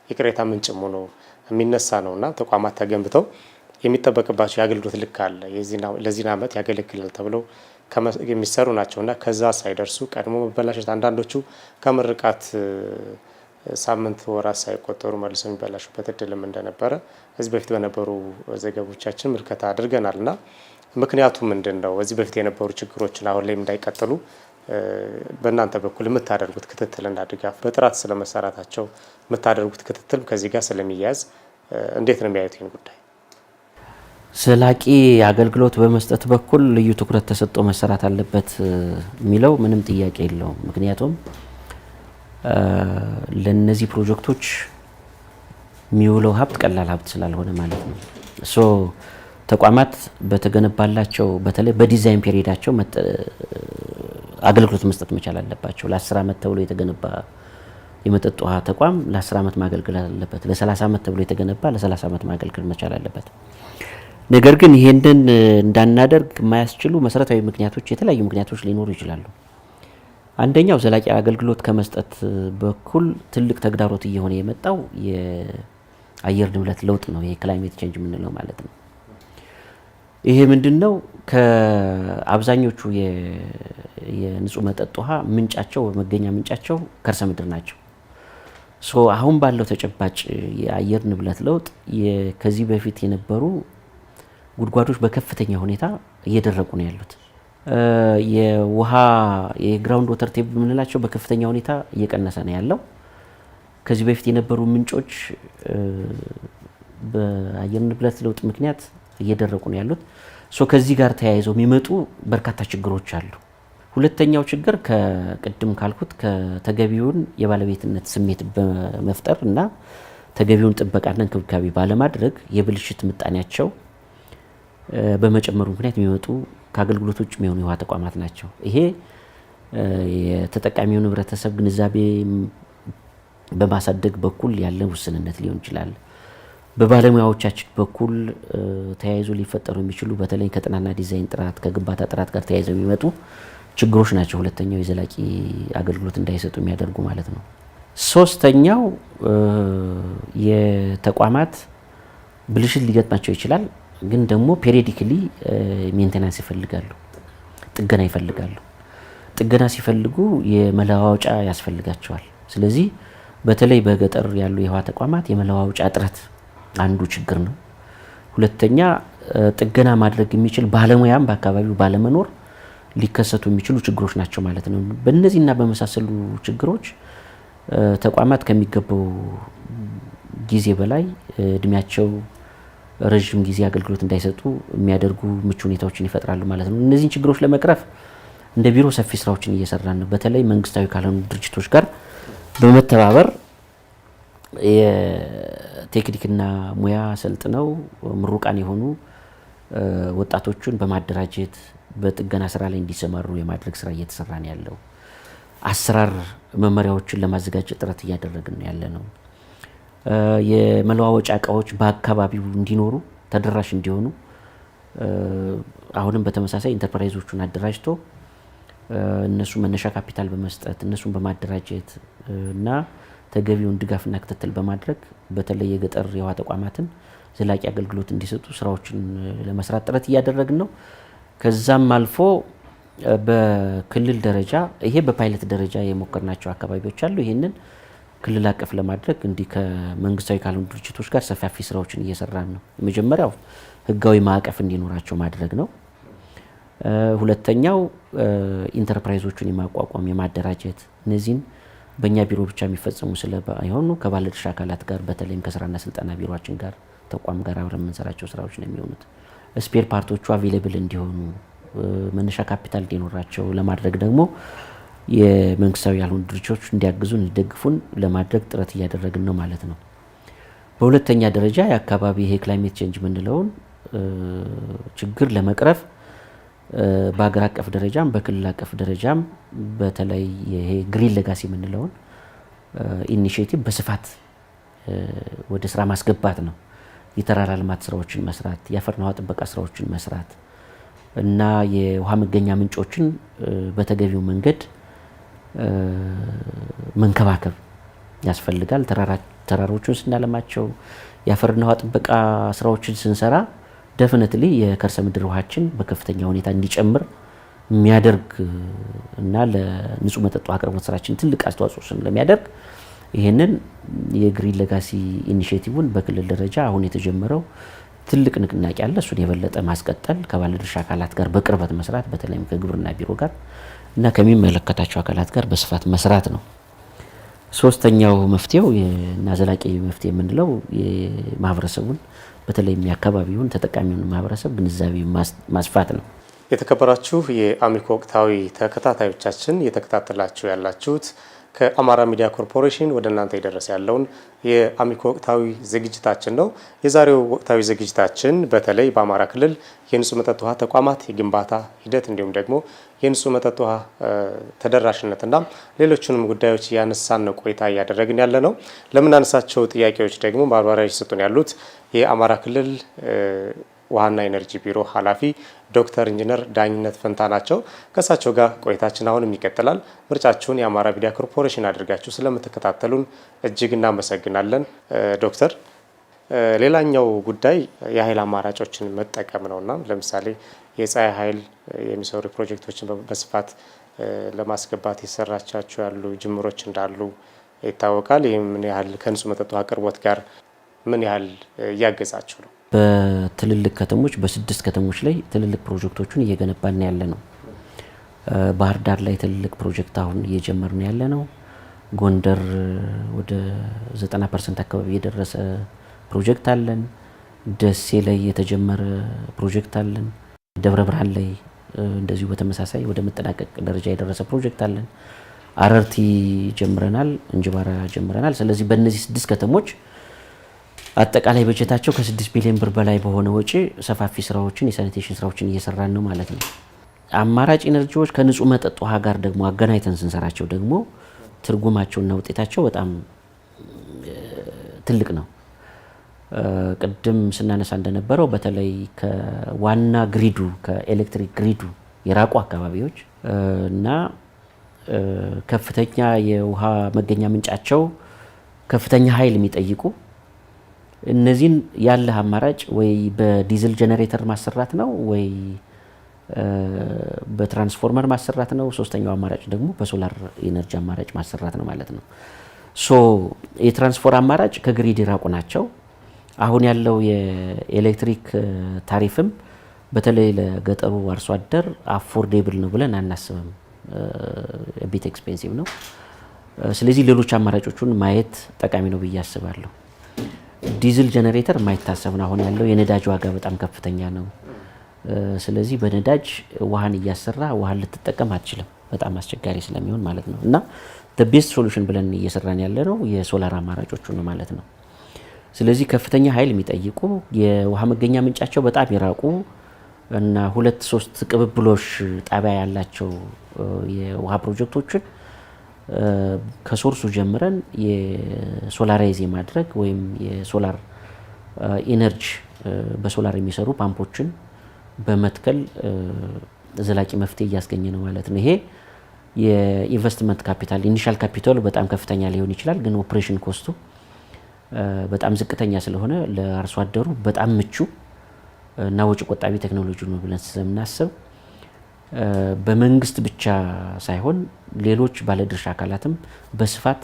የቅሬታ ምንጭም ሆኖ የሚነሳ ነውና ተቋማት ተገንብተው የሚጠበቅባቸው የአገልግሎት ልክ አለ። ለዚህ ዓመት ያገለግላል ተብለው የሚሰሩ ናቸውና ከዛ ሳይደርሱ ቀድሞ መበላሸት፣ አንዳንዶቹ ከምርቃት ሳምንት ወራት ሳይቆጠሩ መልሰው የሚበላሹበት እድልም እንደነበረ እዚህ በፊት በነበሩ ዘገቦቻችን ምልከታ አድርገናልና ምክንያቱ ምንድን ነው? እዚህ በፊት የነበሩ ችግሮችን አሁን ላይ እንዳይቀጥሉ በእናንተ በኩል የምታደርጉት ክትትልና ድጋፍ በጥራት ስለመሰራታቸው የምታደርጉት ክትትል ከዚህ ጋር ስለሚያያዝ እንዴት ነው የሚያዩት ይህን ጉዳይ? ዘላቂ አገልግሎት በመስጠት በኩል ልዩ ትኩረት ተሰጥቶ መሰራት አለበት የሚለው ምንም ጥያቄ የለውም። ምክንያቱም ለነዚህ ፕሮጀክቶች የሚውለው ሀብት ቀላል ሀብት ስላልሆነ ማለት ነው። ተቋማት በተገነባላቸው በተለይ በዲዛይን ፔሪዳቸው አገልግሎት መስጠት መቻል አለባቸው። ለ10 ዓመት ተብሎ የተገነባ የመጠጥ ውሃ ተቋም ለ10 ዓመት ማገልገል አለበት። ለ30 ዓመት ተብሎ የተገነባ ለ30 ዓመት ማገልገል መቻል አለበት። ነገር ግን ይሄንን እንዳናደርግ የማያስችሉ መሰረታዊ ምክንያቶች የተለያዩ ምክንያቶች ሊኖሩ ይችላሉ። አንደኛው ዘላቂ አገልግሎት ከመስጠት በኩል ትልቅ ተግዳሮት እየሆነ የመጣው የአየር ንብረት ለውጥ ነው። ይሄ ክላይሜት ቼንጅ የምንለው ማለት ነው። ይሄ ምንድነው? ከአብዛኞቹ የንጹህ መጠጥ ውሃ ምንጫቸው መገኛ ምንጫቸው ከርሰ ምድር ናቸው። አሁን ባለው ተጨባጭ የአየር ንብረት ለውጥ ከዚህ በፊት የነበሩ ጉድጓዶች በከፍተኛ ሁኔታ እየደረቁ ነው ያሉት። የውሃ የግራውንድ ወተር ቴብል የምንላቸው በከፍተኛ ሁኔታ እየቀነሰ ነው ያለው። ከዚህ በፊት የነበሩ ምንጮች በአየር ንብረት ለውጥ ምክንያት እየደረቁ ነው ያሉት። ከዚህ ጋር ተያይዘው የሚመጡ በርካታ ችግሮች አሉ። ሁለተኛው ችግር ከቅድም ካልኩት ከተገቢውን የባለቤትነት ስሜት በመፍጠር እና ተገቢውን ጥበቃና እንክብካቤ ባለማድረግ የብልሽት ምጣኔያቸው በመጨመሩ ምክንያት የሚመጡ ከአገልግሎት ውጭ የሚሆኑ የውሃ ተቋማት ናቸው። ይሄ የተጠቃሚውን ህብረተሰብ ግንዛቤ በማሳደግ በኩል ያለ ውስንነት ሊሆን ይችላል። በባለሙያዎቻችን በኩል ተያይዞ ሊፈጠሩ የሚችሉ በተለይ ከጥናትና ዲዛይን ጥራት ከግንባታ ጥራት ጋር ተያይዘው የሚመጡ ችግሮች ናቸው። ሁለተኛው የዘላቂ አገልግሎት እንዳይሰጡ የሚያደርጉ ማለት ነው። ሶስተኛው የተቋማት ብልሽት ሊገጥማቸው ይችላል። ግን ደግሞ ፔሪዲክሊ ሜንቴናንስ ይፈልጋሉ፣ ጥገና ይፈልጋሉ። ጥገና ሲፈልጉ የመለዋወጫ ያስፈልጋቸዋል። ስለዚህ በተለይ በገጠር ያሉ የውሃ ተቋማት የመለዋወጫ እጥረት አንዱ ችግር ነው። ሁለተኛ ጥገና ማድረግ የሚችል ባለሙያም በአካባቢው ባለመኖር ሊከሰቱ የሚችሉ ችግሮች ናቸው ማለት ነው። በእነዚህና በመሳሰሉ ችግሮች ተቋማት ከሚገባው ጊዜ በላይ እድሜያቸው ረጅም ጊዜ አገልግሎት እንዳይሰጡ የሚያደርጉ ምቹ ሁኔታዎችን ይፈጥራሉ ማለት ነው። እነዚህን ችግሮች ለመቅረፍ እንደ ቢሮ ሰፊ ስራዎችን እየሰራን ነው። በተለይ መንግስታዊ ካልሆኑ ድርጅቶች ጋር በመተባበር የቴክኒክና ሙያ ሰልጥነው ምሩቃን የሆኑ ወጣቶችን በማደራጀት በጥገና ስራ ላይ እንዲሰማሩ የማድረግ ስራ እየተሰራ ነው ያለው። አሰራር መመሪያዎችን ለማዘጋጀት ጥረት እያደረግን ያለ ነው። የመለዋወጫ እቃዎች በአካባቢው እንዲኖሩ ተደራሽ እንዲሆኑ አሁንም በተመሳሳይ ኢንተርፕራይዞቹን አደራጅቶ እነሱ መነሻ ካፒታል በመስጠት እነሱን በማደራጀት እና ተገቢውን ድጋፍና ክትትል በማድረግ በተለይ የገጠር የውሃ ተቋማትን ዘላቂ አገልግሎት እንዲሰጡ ስራዎችን ለመስራት ጥረት እያደረግን ነው። ከዛም አልፎ በክልል ደረጃ ይሄ በፓይለት ደረጃ የሞከርናቸው አካባቢዎች አሉ። ይሄንን ክልል አቀፍ ለማድረግ እንዲህ ከመንግስታዊ ካልሆኑ ድርጅቶች ጋር ሰፋፊ ስራዎችን እየሰራን ነው። የመጀመሪያው ህጋዊ ማዕቀፍ እንዲኖራቸው ማድረግ ነው። ሁለተኛው ኢንተርፕራይዞቹን የማቋቋም የማደራጀት እነዚህን በእኛ ቢሮ ብቻ የሚፈጸሙ ስለባይሆኑ ከባለድርሻ አካላት ጋር በተለይም ከስራና ስልጠና ቢሮችን ጋር ተቋም ጋር አብረን የምንሰራቸው ስራዎች ነው የሚሆኑት። ስፔር ፓርቶቹ አቬሌብል እንዲሆኑ መነሻ ካፒታል እንዲኖራቸው ለማድረግ ደግሞ የመንግስታዊ ያልሆኑ ድርጅቶች እንዲያግዙን እንዲደግፉን ለማድረግ ጥረት እያደረግን ነው ማለት ነው። በሁለተኛ ደረጃ የአካባቢ ይሄ ክላይሜት ቼንጅ የምንለውን ችግር ለመቅረፍ በአገር አቀፍ ደረጃም በክልል አቀፍ ደረጃም በተለይ ይሄ ግሪን ሌጋሲ የምንለውን ኢኒሺዬቲቭ በስፋት ወደ ስራ ማስገባት ነው። የተራራ ልማት ስራዎችን መስራት፣ የአፈርና ውሃ ጥበቃ ስራዎችን መስራት እና የውሃ መገኛ ምንጮችን በተገቢው መንገድ መንከባከብ ያስፈልጋል። ተራሮቹን ስናለማቸው የአፈርና ውሃ ጥበቃ ስራዎችን ስንሰራ ደፍነትሊ የከርሰ ምድር ውሃችን በከፍተኛ ሁኔታ እንዲጨምር የሚያደርግ እና ለንጹህ መጠጥ ውሃ አቅርቦት ስራችን ትልቅ አስተዋጽኦ ስለሚያደርግ ይሄንን የግሪን ሌጋሲ ኢኒሺዬቲቭን በክልል ደረጃ አሁን የተጀመረው ትልቅ ንቅናቄ አለ። እሱን የበለጠ ማስቀጠል ከባለድርሻ አካላት ጋር በቅርበት መስራት በተለይም ከግብርና ቢሮ ጋር እና ከሚመለከታቸው አካላት ጋር በስፋት መስራት ነው። ሶስተኛው መፍትሄው እና ዘላቂ መፍትሄ የምንለው የማህበረሰቡን በተለይም የአካባቢውን ተጠቃሚውን ማህበረሰብ ግንዛቤ ማስፋት ነው። የተከበራችሁ የአሚኮ ወቅታዊ ተከታታዮቻችን እየተከታተላችሁ ያላችሁት ከአማራ ሚዲያ ኮርፖሬሽን ወደ እናንተ የደረሰ ያለውን የአሚኮ ወቅታዊ ዝግጅታችን ነው። የዛሬው ወቅታዊ ዝግጅታችን በተለይ በአማራ ክልል የንጹህ መጠጥ ውሃ ተቋማት የግንባታ ሂደት እንዲሁም ደግሞ የንጹህ መጠጥ ውሃ ተደራሽነትና ሌሎችንም ጉዳዮች ያነሳን ነው ቆይታ እያደረግን ያለ ነው። ለምናነሳቸው ጥያቄዎች ደግሞ ማብራሪያ ይሰጡን ያሉት የአማራ ክልል ውሃና ኢነርጂ ቢሮ ኃላፊ ዶክተር ኢንጂነር ዳኝነት ፈንታ ናቸው። ከእሳቸው ጋር ቆይታችን አሁንም ይቀጥላል። ምርጫችሁን የአማራ ሚዲያ ኮርፖሬሽን አድርጋችሁ ስለምትከታተሉን እጅግ እናመሰግናለን። ዶክተር፣ ሌላኛው ጉዳይ የኃይል አማራጮችን መጠቀም ነውና ለምሳሌ የፀሐይ ኃይል የሚሰሩ ፕሮጀክቶችን በስፋት ለማስገባት የሰራቻቸው ያሉ ጅምሮች እንዳሉ ይታወቃል። ይህም ምን ያህል ከንጹህ መጠጥ ውሃ አቅርቦት ጋር ምን ያህል እያገዛችሁ ነው? በትልልቅ ከተሞች በ6 ከተሞች ላይ ትልልቅ ፕሮጀክቶችን እየገነባን ያለ ነው። ባህር ዳር ላይ ትልልቅ ፕሮጀክት አሁን እየጀመርን ያለ ነው። ጎንደር ወደ 90% አካባቢ የደረሰ ፕሮጀክት አለን። ደሴ ላይ የተጀመረ ፕሮጀክት አለን። ደብረ ብርሃን ላይ እንደዚሁ በተመሳሳይ ወደ መጠናቀቅ ደረጃ የደረሰ ፕሮጀክት አለን። አረርቲ ጀምረናል፣ እንጅባራ ጀምረናል። ስለዚህ በእነዚህ 6 ከተሞች አጠቃላይ በጀታቸው ከ6 ቢሊዮን ብር በላይ በሆነ ወጪ ሰፋፊ ስራዎችን የሳኒቴሽን ስራዎችን እየሰራን ነው ማለት ነው። አማራጭ ኢነርጂዎች ከንጹህ መጠጥ ውሃ ጋር ደግሞ አገናኝተን ስንሰራቸው ደግሞ ትርጉማቸውና ውጤታቸው በጣም ትልቅ ነው። ቅድም ስናነሳ እንደነበረው በተለይ ከዋና ግሪዱ ከኤሌክትሪክ ግሪዱ የራቁ አካባቢዎች እና ከፍተኛ የውሃ መገኛ ምንጫቸው ከፍተኛ ኃይል የሚጠይቁ እነዚህን ያለ አማራጭ ወይ በዲዝል ጄኔሬተር ማሰራት ነው ወይ በትራንስፎርመር ማሰራት ነው። ሶስተኛው አማራጭ ደግሞ በሶላር ኢነርጂ አማራጭ ማሰራት ነው ማለት ነው። የትራንስፎርመር አማራጭ ከግሪድ የራቁ ናቸው። አሁን ያለው የኤሌክትሪክ ታሪፍም በተለይ ለገጠሩ አርሶ አደር አፎርዴብል ነው ብለን አናስብም። ቢት ኤክስፔንሲቭ ነው። ስለዚህ ሌሎች አማራጮቹን ማየት ጠቃሚ ነው ብዬ አስባለሁ። ዲዝል ጄኔሬተር የማይታሰብ ነው። አሁን ያለው የነዳጅ ዋጋ በጣም ከፍተኛ ነው። ስለዚህ በነዳጅ ውሃን እያሰራ ውሃን ልትጠቀም አትችልም፣ በጣም አስቸጋሪ ስለሚሆን ማለት ነው። እና ቤስት ሶሉሽን ብለን እየሰራን ያለ ነው የሶላር አማራጮቹ ነው ማለት ነው። ስለዚህ ከፍተኛ ኃይል የሚጠይቁ የውሃ መገኛ ምንጫቸው በጣም የራቁ እና 2-3 ቅብብሎሽ ጣቢያ ያላቸው የውሃ ፕሮጀክቶችን ከሶርሱ ጀምረን የሶላራይዝ የማድረግ ወይም የሶላር ኢነርጂ በሶላር የሚሰሩ ፓምፖችን በመትከል ዘላቂ መፍትሄ እያስገኘ ነው ማለት ነው። ይሄ የኢንቨስትመንት ካፒታል ኢኒሻል ካፒታሉ በጣም ከፍተኛ ሊሆን ይችላል፣ ግን ኦፕሬሽን ኮስቱ በጣም ዝቅተኛ ስለሆነ ለአርሶ አደሩ በጣም ምቹ እና ወጪ ቆጣቢ ቴክኖሎጂ ነው ብለን ስለምናስብ በመንግስት ብቻ ሳይሆን ሌሎች ባለድርሻ አካላትም በስፋት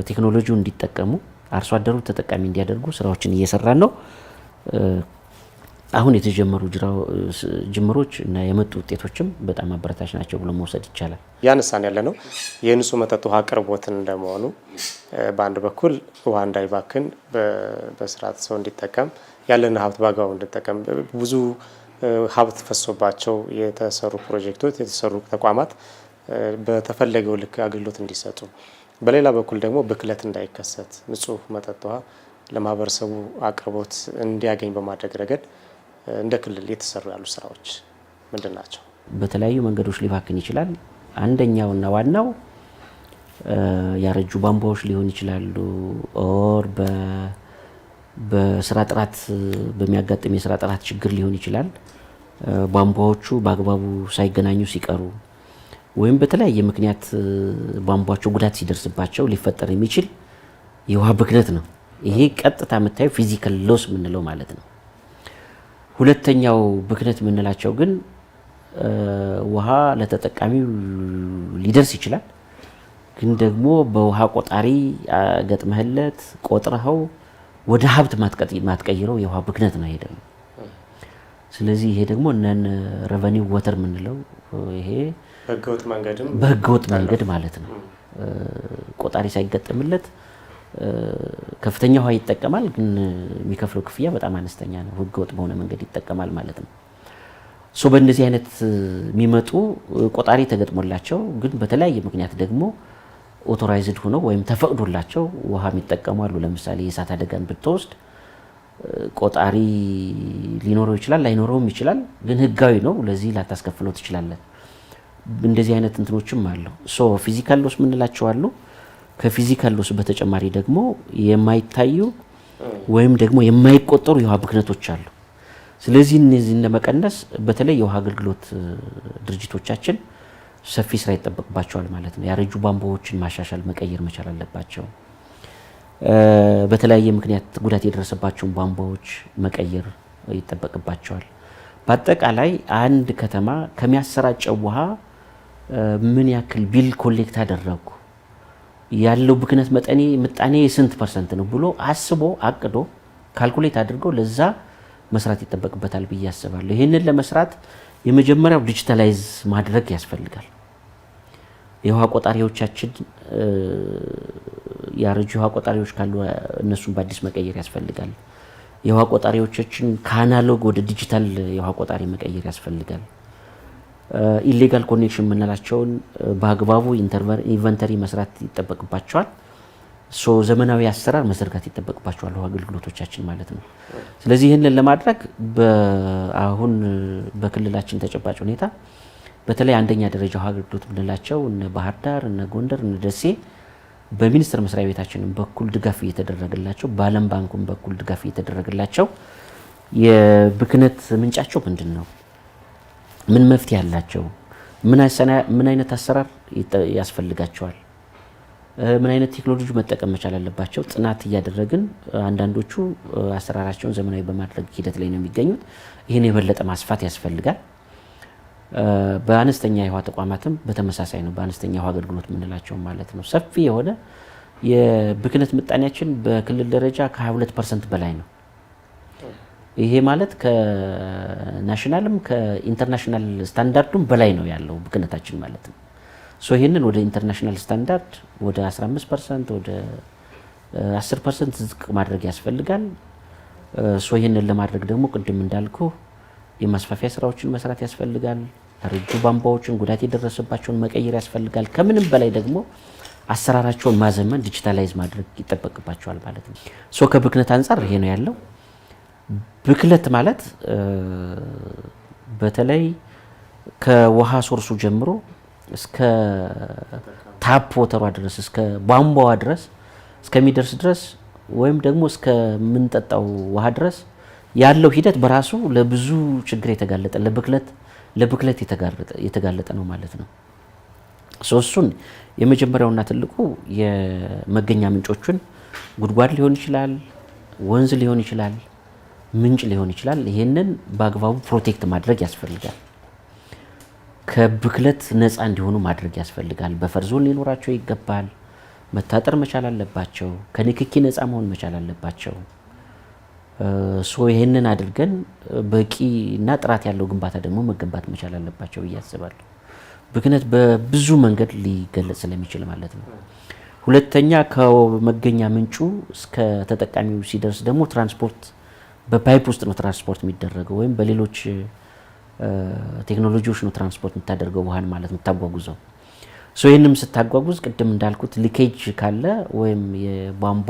ቴክኖሎጂውን እንዲጠቀሙ አርሶ አደሩ ተጠቃሚ እንዲያደርጉ ስራዎችን እየሰራን ነው። አሁን የተጀመሩ ጅምሮች እና የመጡ ውጤቶችም በጣም አበረታች ናቸው ብሎ መውሰድ ይቻላል። ያነሳን ያለ ነው የንጹህ መጠጥ ውሃ አቅርቦትን እንደመሆኑ በአንድ በኩል ውሃ እንዳይባክን በስርዓት ሰው እንዲጠቀም ያለን ሀብት በአግባቡ እንዲጠቀም ብዙ ሀብት ፈሶባቸው የተሰሩ ፕሮጀክቶች የተሰሩ ተቋማት በተፈለገው ልክ አገልግሎት እንዲሰጡ፣ በሌላ በኩል ደግሞ ብክለት እንዳይከሰት ንጹህ መጠጥ ውሃ ለማህበረሰቡ አቅርቦት እንዲያገኝ በማድረግ ረገድ እንደ ክልል የተሰሩ ያሉ ስራዎች ምንድን ናቸው? በተለያዩ መንገዶች ሊባክን ይችላል። አንደኛውና ዋናው ያረጁ ቧንቧዎች ሊሆን ይችላሉ። ኦር በስራ ጥራት በሚያጋጥም የስራ ጥራት ችግር ሊሆን ይችላል። ቧንቧዎቹ በአግባቡ ሳይገናኙ ሲቀሩ ወይም በተለያየ ምክንያት ቧንቧቸው ጉዳት ሲደርስባቸው ሊፈጠር የሚችል የውሃ ብክነት ነው። ይሄ ቀጥታ የምታየው ፊዚካል ሎስ የምንለው ማለት ነው። ሁለተኛው ብክነት የምንላቸው ግን ውሃ ለተጠቃሚው ሊደርስ ይችላል፣ ግን ደግሞ በውሃ ቆጣሪ ገጥመህለት ቆጥረኸው ወደ ሀብት ማትቀይረው የውሃ ብክነት ነው። ይሄ ደግሞ ስለዚህ ይሄ ደግሞ እነን ረቨኒው ወተር የምንለው ይሄ በህገወጥ መንገድ ማለት ነው። ቆጣሪ ሳይገጠምለት ከፍተኛ ውሃ ይጠቀማል፣ ግን የሚከፍለው ክፍያ በጣም አነስተኛ ነው። ህገወጥ በሆነ መንገድ ይጠቀማል ማለት ነው። በእነዚህ አይነት የሚመጡ ቆጣሪ ተገጥሞላቸው ግን በተለያየ ምክንያት ደግሞ ኦቶራይዝድ ሆነው ወይም ተፈቅዶላቸው ውሃ የሚጠቀሙ አሉ። ለምሳሌ የእሳት አደጋን ብትወስድ ቆጣሪ ሊኖረው ይችላል፣ ላይኖረውም ይችላል። ግን ህጋዊ ነው፣ ለዚህ ላታስከፍለው ትችላለህ። እንደዚህ አይነት እንትኖችም አሉ። ፊዚካል ሎስ የምንላቸው አሉ። ከፊዚካል ሎስ በተጨማሪ ደግሞ የማይታዩ ወይም ደግሞ የማይቆጠሩ የውሃ ብክነቶች አሉ። ስለዚህ እነዚህን ለመቀነስ በተለይ የውሃ አገልግሎት ድርጅቶቻችን ሰፊ ስራ ይጠበቅባቸዋል ማለት ነው። ያረጁ ቧንቧዎችን ማሻሻል፣ መቀየር መቻል አለባቸው። በተለያየ ምክንያት ጉዳት የደረሰባቸውን ቧንቧዎች መቀየር ይጠበቅባቸዋል። በአጠቃላይ አንድ ከተማ ከሚያሰራጨው ውሃ ምን ያክል ቢል ኮሌክት አደረጉ፣ ያለው ብክነት ምጣኔ ስንት ፐርሰንት ነው ብሎ አስቦ አቅዶ ካልኩሌት አድርገው ለዛ መስራት ይጠበቅበታል ብዬ አስባለሁ። ይህንን ለመስራት የመጀመሪያው ዲጂታላይዝ ማድረግ ያስፈልጋል። የውሃ ቆጣሪዎቻችን ያረጁ የውሃ ቆጣሪዎች ካሉ እነሱን በአዲስ መቀየር ያስፈልጋል። የውሃ ቆጣሪዎቻችን ከአናሎግ ወደ ዲጂታል የውሃ ቆጣሪ መቀየር ያስፈልጋል። ኢሌጋል ኮኔክሽን የምንላቸውን በአግባቡ ኢንቨንተሪ መስራት ይጠበቅባቸዋል። ዘመናዊ አሰራር መዘርጋት ይጠበቅባቸዋል ውሃ አገልግሎቶቻችን ማለት ነው። ስለዚህ ይህንን ለማድረግ አሁን በክልላችን ተጨባጭ ሁኔታ በተለይ አንደኛ ደረጃ ውሃ አገልግሎት የምንላቸው እነ ባህር ዳር፣ እነ ጎንደር፣ እነ ደሴ በሚኒስቴር መስሪያ ቤታችንም በኩል ድጋፍ እየተደረገላቸው በዓለም ባንኩም በኩል ድጋፍ እየተደረገላቸው የብክነት ምንጫቸው ምንድን ነው፣ ምን መፍትሄ ያላቸው፣ ምን አይነት አሰራር ያስፈልጋቸዋል፣ ምን አይነት ቴክኖሎጂ መጠቀም መቻል አለባቸው ጥናት እያደረግን አንዳንዶቹ አሰራራቸውን ዘመናዊ በማድረግ ሂደት ላይ ነው የሚገኙት። ይህን የበለጠ ማስፋት ያስፈልጋል። በአነስተኛ የውሃ ተቋማትም በተመሳሳይ ነው። በአነስተኛ የውሃ አገልግሎት የምንላቸው ማለት ነው። ሰፊ የሆነ የብክነት ምጣኔያችን በክልል ደረጃ ከ22% በላይ ነው። ይሄ ማለት ከናሽናልም ከኢንተርናሽናል ስታንዳርዱም በላይ ነው ያለው ብክነታችን ማለት ነው። ይህንን ወደ ኢንተርናሽናል ስታንዳርድ ወደ 15% ወደ 10% ዝቅ ማድረግ ያስፈልጋል። ይህንን ለማድረግ ደግሞ ቅድም እንዳልኩ የማስፋፊያ ስራዎችን መስራት ያስፈልጋል። ያረጁ ቧንቧዎችን ጉዳት የደረሰባቸውን መቀየር ያስፈልጋል። ከምንም በላይ ደግሞ አሰራራቸውን ማዘመን ዲጂታላይዝ ማድረግ ይጠበቅባቸዋል ማለት ነው። ከብክነት አንጻር ይሄ ነው ያለው። ብክለት ማለት በተለይ ከውሃ ሶርሱ ጀምሮ እስከ ታፕ ወተሯ ድረስ እስከ ቧንቧዋ ድረስ እስከሚደርስ ድረስ ወይም ደግሞ እስከምንጠጣው ውሃ ድረስ ያለው ሂደት በራሱ ለብዙ ችግር የተጋለጠ ለብክለት የተጋለጠ ነው ማለት ነው። እሱን የመጀመሪያውና ትልቁ የመገኛ ምንጮቹን ጉድጓድ ሊሆን ይችላል፣ ወንዝ ሊሆን ይችላል፣ ምንጭ ሊሆን ይችላል። ይሄንን በአግባቡ ፕሮቴክት ማድረግ ያስፈልጋል። ከብክለት ነፃ እንዲሆኑ ማድረግ ያስፈልጋል። በፈር ዞን ሊኖራቸው ይገባል። መታጠር መቻል አለባቸው። ከንክኪ ነፃ መሆን መቻል አለባቸው። ይሄንን አድርገን በቂና ጥራት ያለው ግንባታ ደግሞ መገንባት መቻል አለባቸው ብዬ አስባለሁ። ብክነት በብዙ መንገድ ሊገለጽ ስለሚችል ማለት ነው። ሁለተኛ ከመገኛ ምንጩ እስከ ተጠቃሚው ሲደርስ ደግሞ ትራንስፖርት በፓይፕ ውስጥ ነው ትራንስፖርት የሚደረገው ወይም በሌሎች ቴክኖሎጂዎች ነው ትራንስፖርት የምታደርገው ውሃን ማለት የምታጓጉዘው። ይህንም ስታጓጉዝ ቅድም እንዳልኩት ሊኬጅ ካለ ወይም የቧንቧ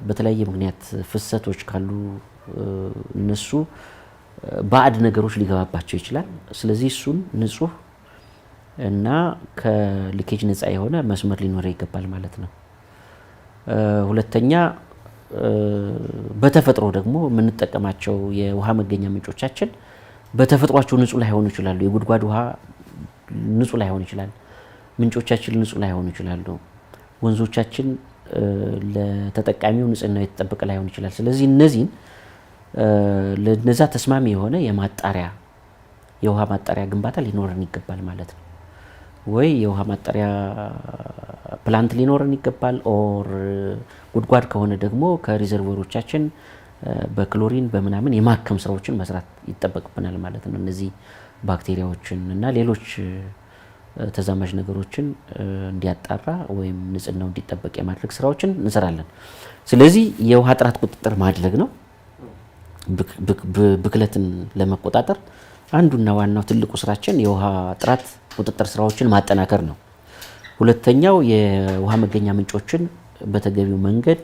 በተለያየ ምክንያት ፍሰቶች ካሉ እነሱ ባዕድ ነገሮች ሊገባባቸው ይችላል። ስለዚህ እሱን ንጹህ እና ከሊኬጅ ነፃ የሆነ መስመር ሊኖረው ይገባል ማለት ነው። ሁለተኛ በተፈጥሮ ደግሞ የምንጠቀማቸው የውሃ መገኛ ምንጮቻችን በተፈጥሯቸው ንጹህ ላይሆኑ ይችላሉ። የጉድጓድ ውሃ ንጹህ ላይሆን ይችላል። ምንጮቻችን ንጹህ ላይሆኑ ይችላሉ። ወንዞቻችን ለተጠቃሚው ንጽህናው የተጠበቀ ላይሆን ይችላል። ስለዚህ እነዚህን ለነዛ ተስማሚ የሆነ የውሃ ማጣሪያ ግንባታ ሊኖረን ይገባል ማለት ነው። ወይ የውሃ ማጣሪያ ፕላንት ሊኖረን ይገባል። ኦር ጉድጓድ ከሆነ ደግሞ ከሪዘርቮሮቻችን በክሎሪን በምናምን የማከም ስራዎችን መስራት ይጠበቅብናል ማለት ነው። እነዚህ ባክቴሪያዎችን እና ሌሎች ተዛማጅ ነገሮችን እንዲያጣራ ወይም ንጽህናው እንዲጠበቅ የማድረግ ስራዎችን እንሰራለን። ስለዚህ የውሃ ጥራት ቁጥጥር ማድረግ ነው። ብክለትን ለመቆጣጠር አንዱና ዋናው ትልቁ ስራችን የውሃ ጥራት ቁጥጥር ስራዎችን ማጠናከር ነው። ሁለተኛው የውሃ መገኛ ምንጮችን በተገቢው መንገድ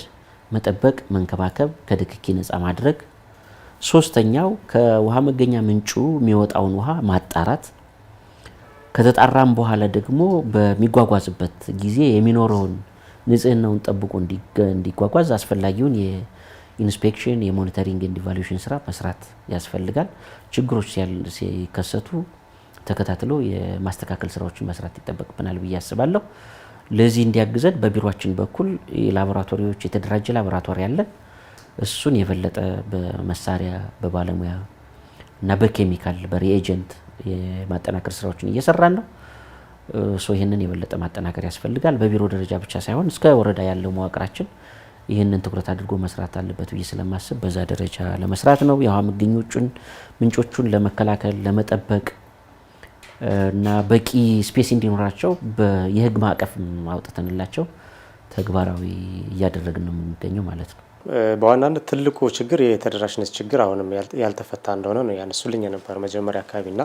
መጠበቅ፣ መንከባከብ፣ ከድክኪ ነፃ ማድረግ። ሶስተኛው ከውሃ መገኛ ምንጩ የሚወጣውን ውሃ ማጣራት፣ ከተጣራም በኋላ ደግሞ በሚጓጓዝበት ጊዜ የሚኖረውን ንጽህናውን ጠብቆ እንዲጓጓዝ አስፈላጊውን የኢንስፔክሽን የሞኒተሪንግ ኤንድ ኢቫሉዌሽን ስራ መስራት ያስፈልጋል። ችግሮች ሲከሰቱ ተከታትሎ የማስተካከል ስራዎችን መስራት ይጠበቅብናል ብዬ አስባለሁ። ለዚህ እንዲያግዘን በቢሮአችን በኩል ላቦራቶሪዎች የተደራጀ ላቦራቶሪ አለን። እሱን የበለጠ በመሳሪያ በባለሙያ እና በኬሚካል በሪኤጀንት የማጠናከር ስራዎችን እየሰራን ነው። ይህንን የበለጠ ማጠናከር ያስፈልጋል። በቢሮ ደረጃ ብቻ ሳይሆን እስከ ወረዳ ያለው መዋቅራችን ይህንን ትኩረት አድርጎ መስራት አለበት ብዬ ስለማስብ በዛ ደረጃ ለመስራት ነው። የውሃ ምንጮቹን ለመከላከል ለመጠበቅ እና በቂ ስፔስ እንዲኖራቸው የህግ ማዕቀፍ አውጥተንላቸው ተግባራዊ እያደረግን ነው የምንገኘው ማለት ነው። በዋናነት ትልቁ ችግር የተደራሽነት ችግር አሁንም ያልተፈታ እንደሆነ ነው ያነሱልኝ ነበር መጀመሪያ አካባቢና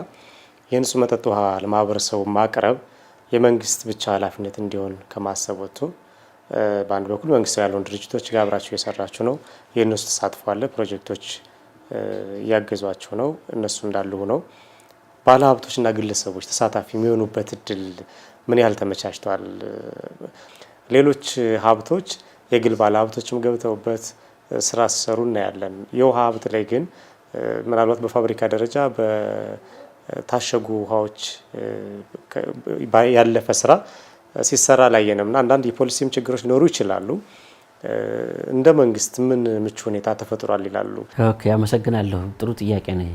የንጹህ መጠጥ ውሃ ለማህበረሰቡ ማቅረብ የመንግስት ብቻ ኃላፊነት እንዲሆን ከማሰብ ወጥቶ በአንድ በኩል መንግስታዊ ያልሆኑ ድርጅቶች ጋር አብራችሁ እየሰራችሁ ነው። የእነሱ ተሳትፎ አለ። ፕሮጀክቶች እያገዟቸው ነው። እነሱ እንዳሉ ሆነው ባለሀብቶችና ግለሰቦች ተሳታፊ የሚሆኑበት እድል ምን ያህል ተመቻችቷል? ሌሎች ሀብቶች የግል ባለሀብቶችም ገብተውበት ስራ ሲሰሩ እናያለን። የውሃ ሀብት ላይ ግን ምናልባት በፋብሪካ ደረጃ በታሸጉ ውሃዎች ያለፈ ስራ ሲሰራ አላየንም እና አንዳንድ የፖሊሲም ችግሮች ሊኖሩ ይችላሉ። እንደ መንግስት ምን ምቹ ሁኔታ ተፈጥሯል ይላሉ? ኦኬ፣ አመሰግናለሁ። ጥሩ ጥያቄ ነው።